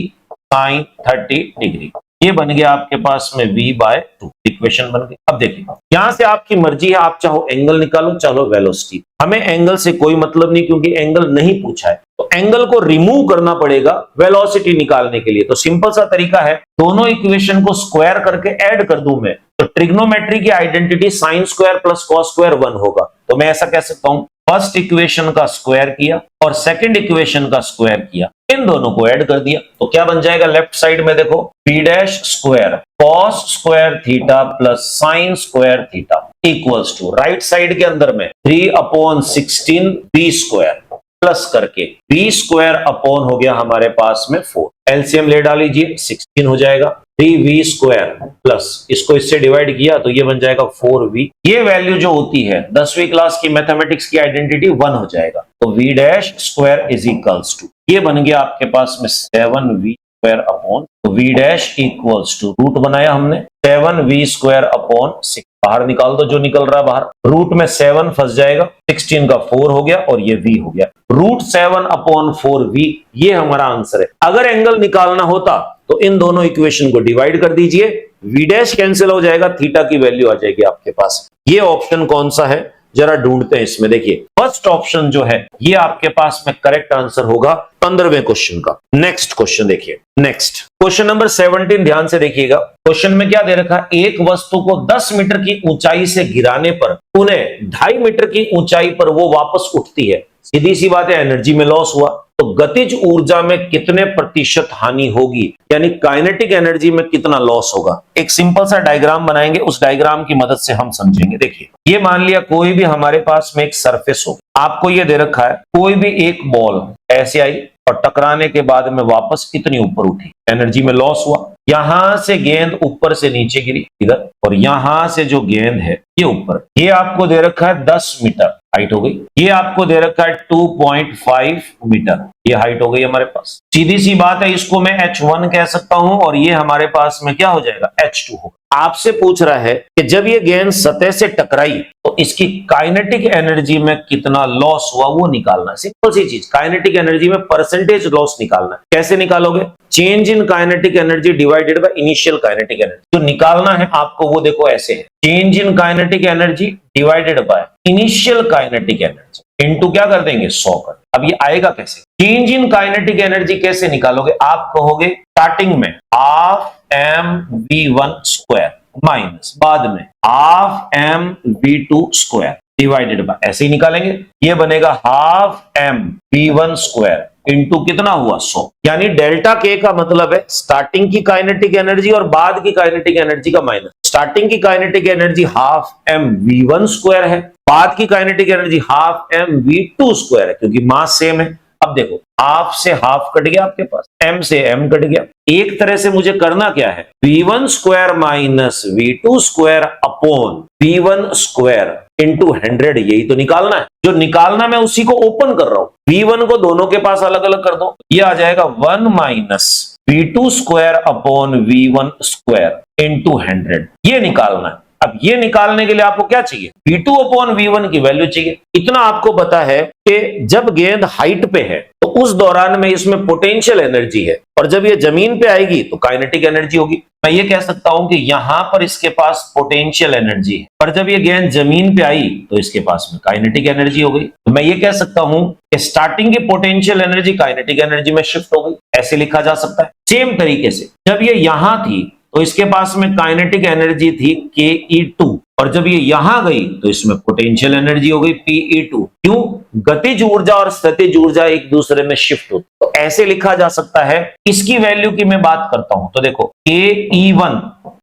साइन 30 डिग्री, ये बन गया आपके पास में V/2, इक्वेशन बन गई। अब देखिए, यहां से आपकी मर्जी है, आप चाहो एंगल निकालो, चाहो वेलोसिटी। हमें एंगल से कोई मतलब नहीं, क्योंकि एंगल नहीं पूछा है, तो एंगल को रिमूव करना पड़ेगा वेलोसिटी निकालने के लिए। तो सिंपल सा तरीका है, दोनों इक्वेशन को स्क्वायर करके ऐड कर दूं मैं, तो ट्रिग्नोमेट्री की identity sine square plus cos square 1 होगा। तो मैं ऐसा कह सकता हूं, फर्स्ट इक्वेशन का स्क्वायर किया और सेकंड इक्वेशन का स्क्वायर किया, इन दोनों को ऐड कर दिया, तो क्या बन जाएगा लेफ्ट साइड में, देखो V dash square cos square theta plus sine square theta equals to, right side के अंदर में 3/16 V स्क्वायर प्लस करके V स्क्वायर अपॉन हो गया हमारे पास में 4, एलसीएम ले डालीजिए 16 हो जाएगा, 3V स्क्वायर प्लस इसको इससे डिवाइड किया तो ये बन जाएगा 4V। ये वैल्यू जो होती है 10वीं क्लास की मैथमेटिक्स की आइडेंटिटी 1 हो जाएगा, तो V dash square is equals to, ये बन गया आपके पास में 7V स्क्वायर अपॉन, तो V dash equals to, root बनाया हमने 7V स्क्वायर अपॉन 6, बाहर निकाल दो जो निकल रहा है बाहर, रूट में 7 फंस जाएगा, 16 का 4 हो गया और ये V हो गया, √7/4V, ये हमारा आंसर है। अगर एंगल निकालना होता तो इन दोनों इक्वेशन को डिवाइड कर दीजिए, V डैश कैंसिल हो जाएगा, थीटा की वैल्यू आ जाएगी आपके पास। ये ऑप्शन कौन सा है, जरा ढूंढते हैं इसमें। देखिए फर्स्ट ऑप्शन जो है ये आपके पास में करेक्ट आंसर होगा 15वें क्वेश्चन का। नेक्स्ट क्वेश्चन देखिए, नेक्स्ट क्वेश्चन नंबर 17, ध्यान से देखिएगा। क्वेश्चन में क्या दे रखा है, एक वस्तु को 10 मीटर की ऊंचाई से गिराने पर उन्हें 2.5 मीटर की ऊंचाई पर वो वापस उठती है। सीधी सी बात है, एनर्जी में लॉस हुआ, तो गतिज ऊर्जा में कितने प्रतिशत हानि होगी, यानी काइनेटिक एनर्जी में कितना लॉस होगा। एक सिंपल सा डायग्राम बनाएंगे, उस डायग्राम की मदद से हम समझेंगे। देखिए, ये मान लिया कोई भी हमारे पास में एक सरफेस हो, आपको ये दे रखा है, कोई भी एक बॉल ऐसे आई और टकराने के बाद में वापस इतनी ऊपर उठी, एनर्जी में लॉस हुआ। यहां से गेंद ऊपर से नीचे गिरी इधर, और यहां से जो गेंद है ये ऊपर, ये आपको दे रखा है 10 मीटर हाइट हो गई, ये आपको दे रखा है 2.5 मीटर, ये हाइट हो गई हमारे पास। सीधी सी बात है, इसको मैं H1 कह सकता हूं और ये हमारे पास में क्या हो जाएगा, H2 होगा। आपसे पूछ रहा है कि जब ये गेंद सतह से टकराई तो इसकी काइनेटिक एनर्जी में कितना लॉस हुआ, वो निकालना है। सिंपल सी चीज, काइनेटिक एनर्जी में परसेंटेज लॉस निकालना है। कैसे निकालोगे, change in kinetic energy divided by initial kinetic energy. जो निकालना है आपको वो देखो ऐसे है, change in kinetic energy divided by initial kinetic energy into क्या कर देंगे 100 कर। अब ये आएगा कैसे, चेंज इन काइनेटिक एनर्जी कैसे निकालोगे, आप कहोगे स्टार्टिंग में ½ mv1 स्क्वायर माइनस बाद में ½ mv2 स्क्वायर डिवाइडेड बाय, ऐसे ही निकालेंगे, ये बनेगा ½ mv1 स्क्वायर इंटू कितना हुआ 100, यानी डेल्टा के का मतलब है स्टार्टिंग की काइनेटिक एनर्जी और बाद की काइनेटिक एनर्जी का माइनस। स्टार्टिंग की काइनेटिक एनर्जी ½ mv1 स्क्वायर है, बाद की काइनेटिक एनर्जी ½ mv2 स्क्वायर है, क्योंकि मास सेम है। अब देखो, हाफ से हाफ कट गया आपके पास, m से m कट गया। एक तरह से मुझे करना क्या है, v1 square minus v2 square upon v1 square into 100, यही तो निकालना है। जो निकालना मैं उसी को ओपन कर रहा हूं, v1 को दोनों के पास अलग अलग कर दो, ये आ जाएगा 1 minus v2 square upon v1 square into 100, ये निकालना है। अब ये निकालने के लिए आपको क्या चाहिए, V2 अपॉन V1 की वैल्यू चाहिए। इतना आपको पता है कि जब गेंद हाइट पे है तो उस दौरान में इसमें पोटेंशियल एनर्जी है, और जब ये जमीन पे आएगी तो काइनेटिक एनर्जी होगी। मैं ये कह सकता हूं कि यहां पर इसके पास पोटेंशियल एनर्जी है, और जब ये गेंद जमीन पे आई तो इसके पास में काइनेटिक एनर्जी हो गई। तो मैं ये कह सकता हूं कि स्टार्टिंग की पोटेंशियल एनर्जी काइनेटिक एनर्जी में शिफ्ट हो गई, ऐसे लिखा जा सकता है। सेम तरीके से जब ये यहां थी तो इसके पास में काइनेटिक एनर्जी थी Ke2, और जब ये यहां गई तो इसमें पोटेंशियल एनर्जी हो गई Pe2। क्यों? गतिज ऊर्जा और स्थितिज ऊर्जा एक दूसरे में शिफ्ट होती, तो ऐसे लिखा जा सकता है। इसकी वैल्यू की मैं बात करता हूं तो देखो Ke1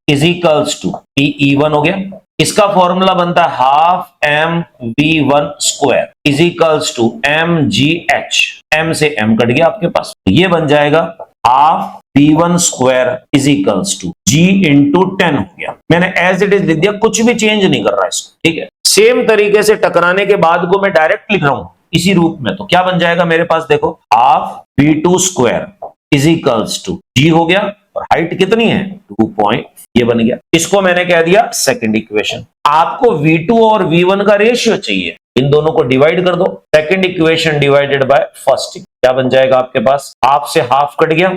is equals to Pe1 हो गया, इसका फॉर्मूला बनता है half mv1 square is equals to mgh, m से m कट गया आपके पास, ये बन जाएगा half v1 square is equals to g into 10 हो गया। मैंने एज इट इज लिख दिया, कुछ भी चेंज नहीं कर रहा इसको, ठीक है। सेम तरीके से टकराने के बाद को मैं डायरेक्ट लिख रहा हूं इसी रूप में, तो क्या बन जाएगा मेरे पास, देखो half v2 square is equals to g हो गया, और हाइट कितनी है 2 पॉइंट, ये बन गया। इसको मैंने कह दिया सेकंड इक्वेशन। आपको V2 और V1 का रेशियो चाहिए, इन दोनों को डिवाइड कर दो, second equation divided by first, क्या बन जाएगा आपके पास, हाफ से हाफ कट गया,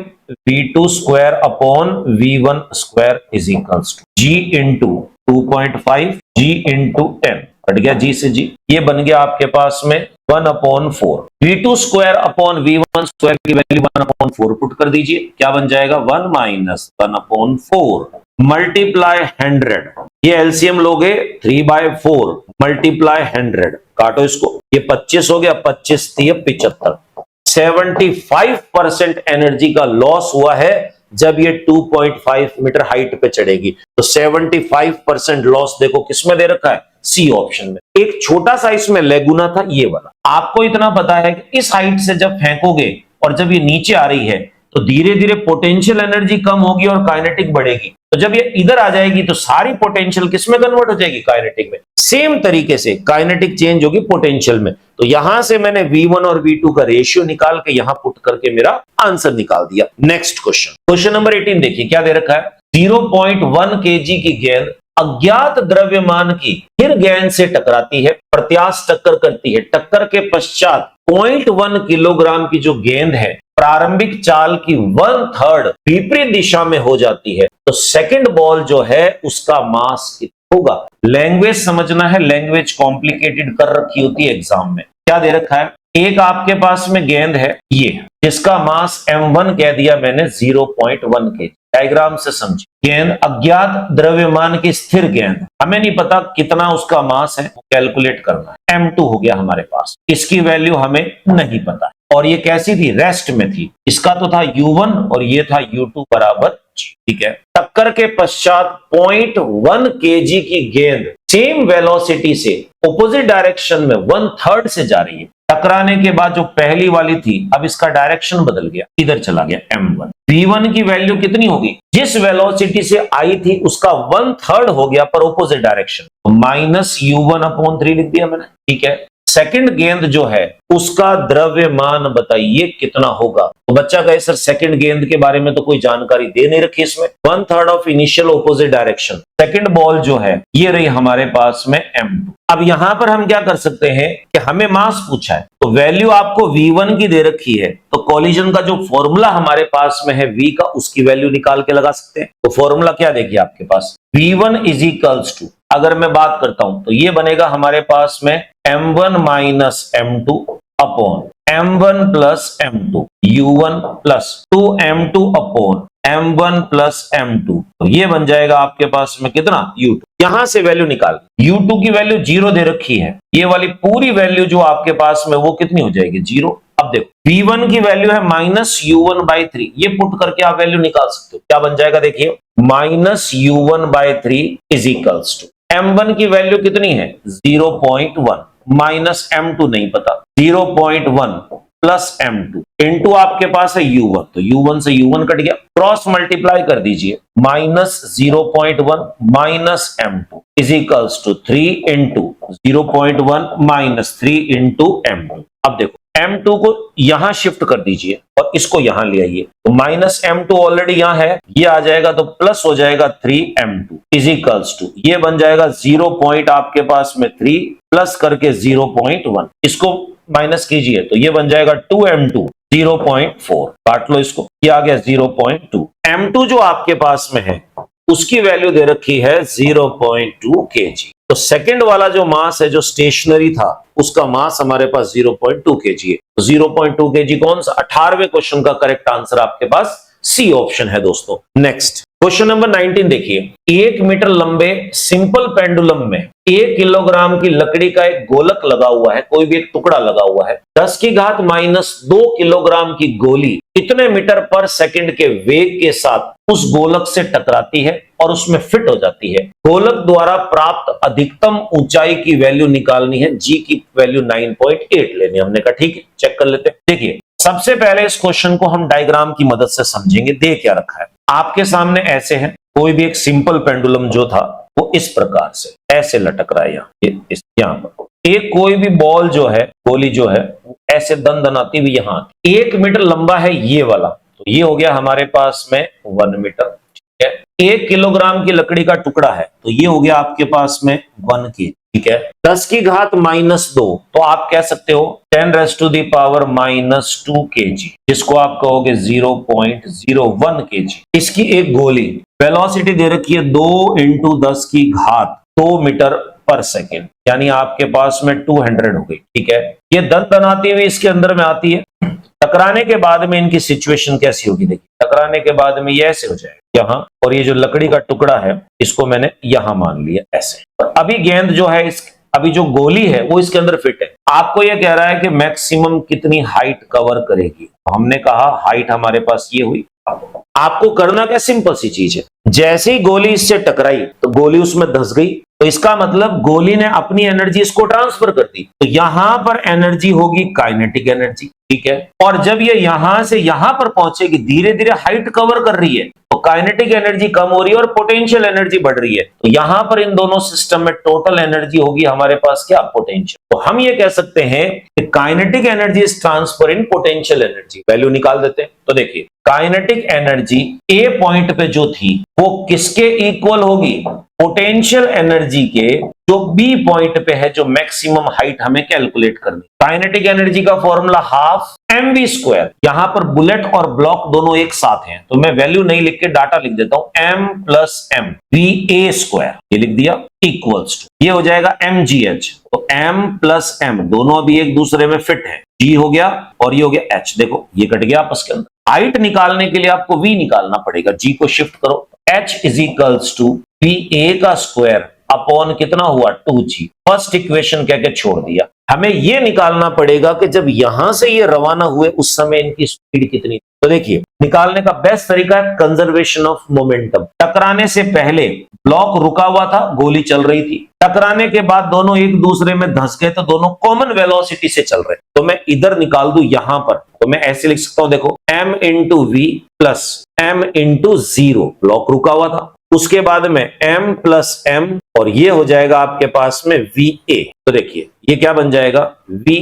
V2 square upon V1 square is equals to G into 2.5 G into 10 cut गया, G से G, ये बन गया आपके पास में 1/4। V2 square upon V1 square की वैल्यू 1/4 पुट कर दीजिए, क्या बन जाएगा 1 माइनस 1/4 मल्टीप्लाई 100, ये एलसीएम लोगे 3/4 मल्टीप्लाई 100, काटो इसको, ये 25 हो गया, 25 3 75, 75% एनर्जी का लॉस हुआ है जब ये 2.5 मीटर हाइट पे चढ़ेगी। तो 75% लॉस देखो किसमें दे रखा है, सी ऑप्शन में। एक छोटा सा इसमें लेगुना था ये वाला। आपको इतना पता है कि इस हाइट से जब फेंकोगे और जब ये नीचे आ रही है तो धीरे धीरे पोटेंशियल एनर्जी कम होगी और काइनेटिक बढ़ेगी, तो जब ये इधर आ जाएगी तो सारी पोटेंशियल किसमें कन्वर्ट हो जाएगी, काइनेटिक में। सेम तरीके से काइनेटिक चेंज होगी पोटेंशियल में। तो यहां से मैंने V1 और V2 का रेशियो निकाल के यहां पुट करके मेरा आंसर निकाल दिया। नेक्स्ट क्वेश्चन, क्वेश्चन नंबर 18 देखिए क्या दे रखा है, 0.1 kg की गेंद अज्ञात द्रव्यमान की फिर गेंद से टकराती है, प्रत्याश टक्कर करती है, टक्कर के पश्चात 0.1 किलोग्राम की जो गेंद है प्रारंभिक चाल की 1/3 विपरीत दिशा में हो जाती है, तो सेकंड बॉल जो है उसका मास कितना होगा। लैंग्वेज समझना है, लैंग्वेज कॉम्प्लिकेटेड कर रखी होती है एग्जाम में। क्या दे रखा है, एक आपके पास में गेंद है ये, जिसका मास m1 कह दिया मैंने 0.1 kg, डायग्राम से समझिए। गेंद अज्ञात द्रव्यमान की स्थिर गेंद, हमें नहीं पता कितना उसका मास है, कैलकुलेट करना है। m2 हो गया हमारे पास, इसकी वैल्यू हमें नहीं पता, और ये कैसी थी, रेस्ट में थी। इसका तो था U1 और ये था U2 बराबर G, ठीक है। टक्कर के पश्चात 0.1 kg की गेंद सेम वेलोसिटी से ऑपोजिट डायरेक्शन में 1/3 से जा रही है। टकराने के बाद जो पहली वाली थी, अब इसका डायरेक्शन बदल गया, इधर चला गया m1। V1 की वैल्यू कितनी होगी, जिस वेलोसिटी से आई थी उसका 1/3 हो गया पर ऑपोजिट डायरेक्शन, तो -U1/3 लिख दिया मैंने, ठीक है। सेकंड गेंद जो है उसका द्रव्यमान बताइए कितना होगा। तो बच्चा कहे सर सेकंड गेंद के बारे में तो कोई जानकारी दे नहीं रखी इसमें, 1/3 of initial opposite direction, second ball जो है ये रही हमारे पास में m2। अब यहां पर हम क्या कर सकते हैं कि हमें मास पूछा है, तो वैल्यू आपको V1 की दे रखी है, तो कॉलिजन का जो फॉर्मूला हमारे पास में है V का, उसकी वैल्यू निकाल के लगा सकते हैं। तो फॉर्मूला क्या देखिए आपके पास, V1 इज इक्वल्स टू, अगर मैं बात करता हूं तो ये बनेगा हमारे पास में m1 minus m2 upon m1 plus m2 U1 plus 2m2 upon m1 plus m2, तो ये बन जाएगा आपके पास में कितना U2। यहां से वैल्यू निकाल, U2 की वैल्यू 0 दे रखी है, ये वाली पूरी वैल्यू जो आपके पास में वो कितनी हो जाएगी 0। अब देखो V1 की वैल्यू है -U1/3, ये पुट करके आप वैल्यू निकाल सकते हो, क्या बन जाएगा देखिए -U1/3 is equals to m1 की वैल्यू कितनी है 0.1 माइनस m2 नहीं पता 0.1 प्लस m2 इनटू आपके पास है U1, तो U1 से U1 कट गया, क्रॉस मल्टीप्लाई कर दीजिए, -0.1 minus m2 is equals to 3 into 0.1 minus 3 into m2। अब देखो m2 को यहां शिफ्ट कर दीजिए और इसको यहां ले आइए, तो माइनस m2 ऑलरेडी यहां है, ये आ जाएगा तो प्लस हो जाएगा 3m2 इज इक्वल्स टू, ये बन जाएगा 0 पॉइंट आपके पास में 3 प्लस करके 0.1, इसको माइनस कीजिए तो ये बन जाएगा 2m2 0.4, काट लो इसको, ये आ गया 0.2। m2 जो आपके पास में है उसकी वैल्यू दे रखी है 0.2 kg। तो सेकंड वाला जो मास है जो स्टेशनरी था उसका मास हमारे पास 0.2 kg है। तो 0.2 kg कौन सा? 18वें क्वेश्चन का करेक्ट आंसर आपके पास सी ऑप्शन है दोस्तों। नेक्स्ट क्वेश्चन नंबर 19 देखिए, 1 मीटर लंबे सिंपल पेंडुलम में 1 किलोग्राम की लकड़ी का एक गोलक लगा हुआ है, कोई भी एक टुकड़ा लगा हुआ है, 10 की घात -2 किलोग्राम की गोली कितने मीटर पर सेकंड के वेग के साथ उस गोलक से टकराती है और उसमें फिट हो जाती है। गोलक द्वारा प्राप्त अधिकतम ऊंचाई की वैल्यू निकालनी है, जी की वैल्यू 9.8 लेनी है। हमने कहा ठीक है, चेक कर लेते हैं। देखिए सबसे पहले इस क्वेश्चन को हम डायग्राम की मदद से समझेंगे। दे क्या रखा है आपके सामने, ऐसे है, कोई भी एक सिंपल पेंडुलम जो था वो इस प्रकार से ऐसे लटक रहा है यहाँ पर। एक कोई भी बॉल जो है, गोली जो है, ऐसे दनाती हुई यहाँ 1 मीटर लंबा है ये वाला, तो ये हो गया हमारे पास में 1 मीटर। ठीक है, 1 किलोग्राम की लकड़ी का टुकड़ा है तो ये हो गया आपके पास में 1 kg। ठीक है, 10 की घात -2 तो आप कह सकते हो 10⁻⁻² kg, जिसको आप कहोगे 0.01 kg। इसकी एक गोली वेलोसिटी दे रखी है 2 × 10 की घात 2 मीटर पर सेकेंड, यानी आपके पास में 200 हो गई। ठीक है, ये दनाती हुई इसके अंदर में आती है, टकराने के बाद में इनकी सिचुएशन कैसी होगी देखिए, टकराने के बाद में ये ऐसे हो जाएगा यहाँ, और ये जो लकड़ी का टुकड़ा है इसको मैंने यहां मान लिया ऐसे। और अभी गेंद जो है अभी जो गोली है वो इसके अंदर फिट है। आपको ये कह रहा है कि मैक्सिमम कितनी हाइट कवर करेगी, तो हमने कहा हाइट हमारे पास ये हुई। आपको करना क्या, सिंपल सी चीज है, जैसे ही गोली इससे टकराई तो गोली उसमें धंस गई, तो इसका मतलब गोली ने अपनी एनर्जी इसको ट्रांसफर कर दी, तो यहां पर एनर्जी होगी काइनेटिक एनर्जी। ठीक है, और जब ये यहां से यहां पर पहुंचेगी, धीरे धीरे हाइट कवर कर रही है, तो काइनेटिक एनर्जी कम हो रही है और पोटेंशियल एनर्जी बढ़ रही है, तो यहां पर इन दोनों सिस्टम में टोटल एनर्जी होगी हमारे पास क्या, पोटेंशियल। तो हम ये कह सकते हैं कि kinetic energy is transfer in potential energy. Value निकाल देते हैं, तो देखिए काइनेटिक एनर्जी ए पॉइंट पे जो थी वो किसके इक्वल होगी, पोटेंशियल एनर्जी के जो बी पॉइंट पे है, जो मैक्सिमम हाइट हमें कैलकुलेट करनी। काइनेटिक एनर्जी का फॉर्मूला 12 mv²। यहां पर बुलेट और ब्लॉक दोनों एक साथ हैं, तो मैं वैल्यू नहीं लिख के डाटा लिख देता हूं, m + m va², ये लिख दिया, इक्वल्स टू ये हो जाएगा mgh। तो m + m दोनों अभी एक दूसरे में फिट है, g हो गया और ये हो गया h। देखो ये कट गया आपस के अंदर। हाइट निकालने के लिए आपको v निकालना पड़ेगा, g को शिफ्ट करो, h = va² अपॉन कितना हुआ, 2g। फर्स्ट इक्वेशन कह के छोड़ दिया। हमें यह निकालना पड़ेगा कि जब यहां से ये रवाना हुए उस समय इनकी स्पीड कितनी। तो देखिए निकालने का बेस्ट तरीका है कंजर्वेशन ऑफ मोमेंटम। टकराने से पहले ब्लॉक रुका हुआ था, गोली चल रही थी, टकराने के बाद दोनों एक दूसरे में धंस गए, तो दोनों कॉमन वेलोसिटी से चल रहे। तो मैं इधर निकाल दूं यहां पर, तो मैं ऐसे लिख सकता हूं, देखो m × v + m × 0, ब्लॉक रुका हुआ था, उसके बाद में m + m और ये हो जाएगा आपके पास में va। तो देखिए ये क्या बन जाएगा, va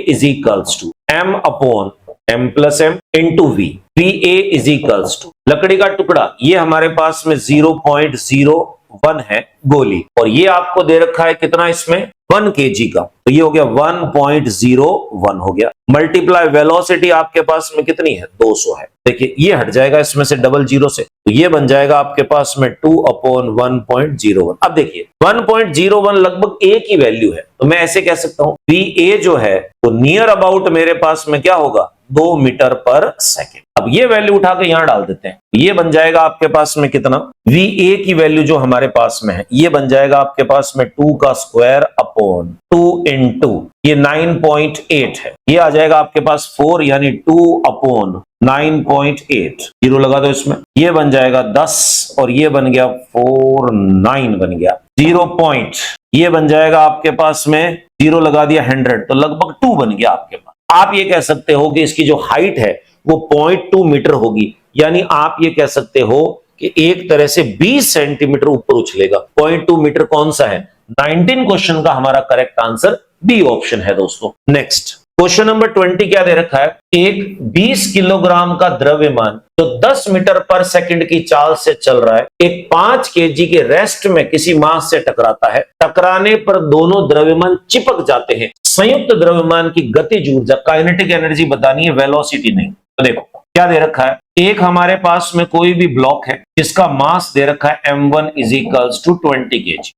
= m upon m + m × v। va = लकड़ी का टुकड़ा, ये हमारे पास में 0.01 है गोली, और ये आपको दे रखा है कितना, इसमें 1 kg का, तो ये हो गया 1.01 हो गया, मल्टीप्लाई वेलोसिटी आपके पास में कितनी है, 200 है। देखिए ये हट जाएगा इसमें से 00 से, तो ये बन जाएगा आपके पास में 2/1.01। अब देखिए 1.01 लगभग a की वैल्यू है, तो मैं ऐसे कह सकता हूं va जो है वो नियर अबाउट मेरे पास में क्या होगा, 2 मीटर पर सेकेंड। अब ये वैल्यू उठा के यहां डाल देते हैं, ये बन जाएगा आपके पास में कितना, va की वैल्यू जो हमारे पास में है ये बन जाएगा आपके पास में 2² अपॉन 2 × ये 9.8 है, ये आ जाएगा आपके पास 4, यानी 2/9.8, 0 लगा दो इसमें, ये बन जाएगा 10 और ये बन गया 49 बन गया 0 पॉइंट, ये बन जाएगा आपके पास में 0 लगा दिया 100, तो लगभग 2 बन गया आपके पास। आप ये कह सकते हो कि इसकी जो हाइट है वो 0.2 मीटर होगी, यानी आप ये कह सकते हो कि एक तरह से 20 सेंटीमीटर ऊपर उछलेगा। 0.2 मीटर कौन सा है, 19 क्वेश्चन का हमारा करेक्ट आंसर बी ऑप्शन है दोस्तों। नेक्स्ट क्वेश्चन नंबर 20 क्या दे रखा है, एक 20 किलोग्राम का द्रव्यमान जो 10 मीटर पर सेकंड की चाल से चल रहा है, एक 5 केजी के रेस्ट में किसी मास से टकराता है। टकराने पर दोनों द्रव्यमान चिपक जाते हैं। संयुक्त द्रव्यमान की गतिज ऊर्जा, काइनेटिक एनर्जी बतानी है, वेलोसिटी नहीं। तो देखो क्या दे रखा है, एक हमारे पास में कोई भी ब्लॉक है जिसका मास दे रखा है m1 is equals to 20 kg।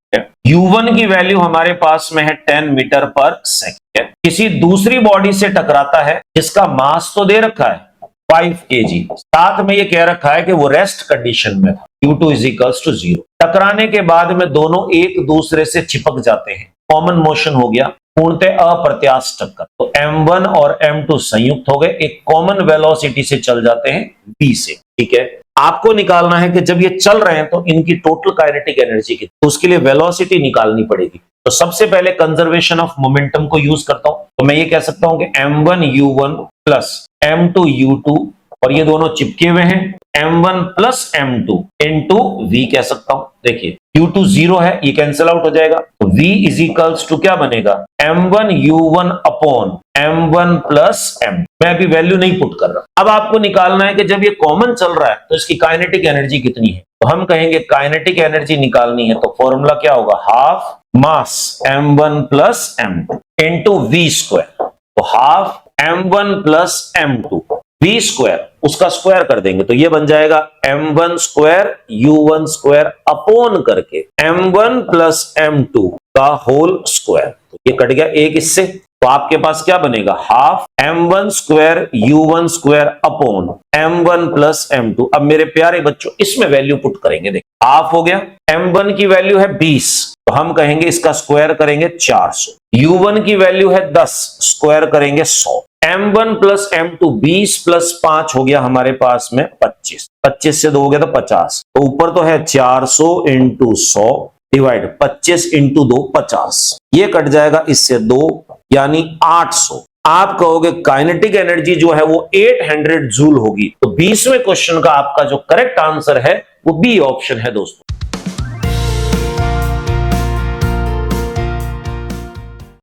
u1 की वैल्यू हमारे पास में है 10 मीटर पर सेकेंड। किसी दूसरी बॉडी से टकराता है जिसका मास तो दे रखा है 5 kg, साथ में ये कह रखा है कि वो रेस्ट कंडीशन में था, u2 इज इक्वल्स टू 0। टकराने के बाद में दोनों एक दूसरे से चिपक जाते हैं, कॉमन मोशन हो गया, पूर्णतः अप्रत्यास्थ टक्कर। तो m1 और m2 संयुक्त हो गए, एक कॉमन वेलोसिटी से चल जाते हैं v से। ठीक है, आपको निकालना है कि जब ये चल रहे हैं तो इनकी टोटल काइनेटिक एनर्जी कितनी, तो उसके लिए वेलोसिटी निकालनी पड़ेगी। तो सबसे पहले कंजर्वेशन ऑफ मोमेंटम को यूज करता हूं, तो मैं ये कह सकता हूं कि m1 u1 plus m2 u2, और ये दोनों चिपके हुए हैं, m1 plus m2 into v कह सकता हूं। देखिए u2 0 है, ये कैंसिल आउट हो जाएगा, तो v इज इक्वल्स टू क्या बनेगा, m1 u1 upon m1 plus m। मैं अभी वैल्यू नहीं पुट कर रहा। अब आपको निकालना है कि जब ये कॉमन चल रहा है तो इसकी काइनेटिक एनर्जी कितनी है। तो हम कहेंगे काइनेटिक एनर्जी निकालनी है तो फॉर्मूला क्या होगा, half mass m1 plus m2 into v square. तो half m1 plus m2 v square, उसका स्क्वायर कर देंगे तो ये बन जाएगा m1 square u1 square upon करके m1 प्लस m2 का होल स्क्वायर। तो ये कट गया एक इससे, तो आपके पास क्या बनेगा, half m1 square u1 square upon m1 plus m2। अब मेरे प्यारे बच्चों इसमें वैल्यू पुट करेंगे, देखो हाफ हो गया, m1 की वैल्यू है 20, तो हम कहेंगे इसका स्क्वायर करेंगे 400। u1 की वैल्यू है 10, स्क्वायर करेंगे 100। m1 प्लस m2 20 प्लस 5 हो गया हमारे पास में 25, 25 से 2 हो गया तो 50। तो ऊपर तो है 400 इंटू 100 डिवाइड 25 इंटू 2 50, ये कट जाएगा इससे 2 यानी 800। आप कहोगे काइनेटिक एनर्जी जो है वो 800 जूल होगी। तो 20वें क्वेश्चन का आपका जो करेक्ट आंसर है वो बी ऑप्शन है दोस्तों।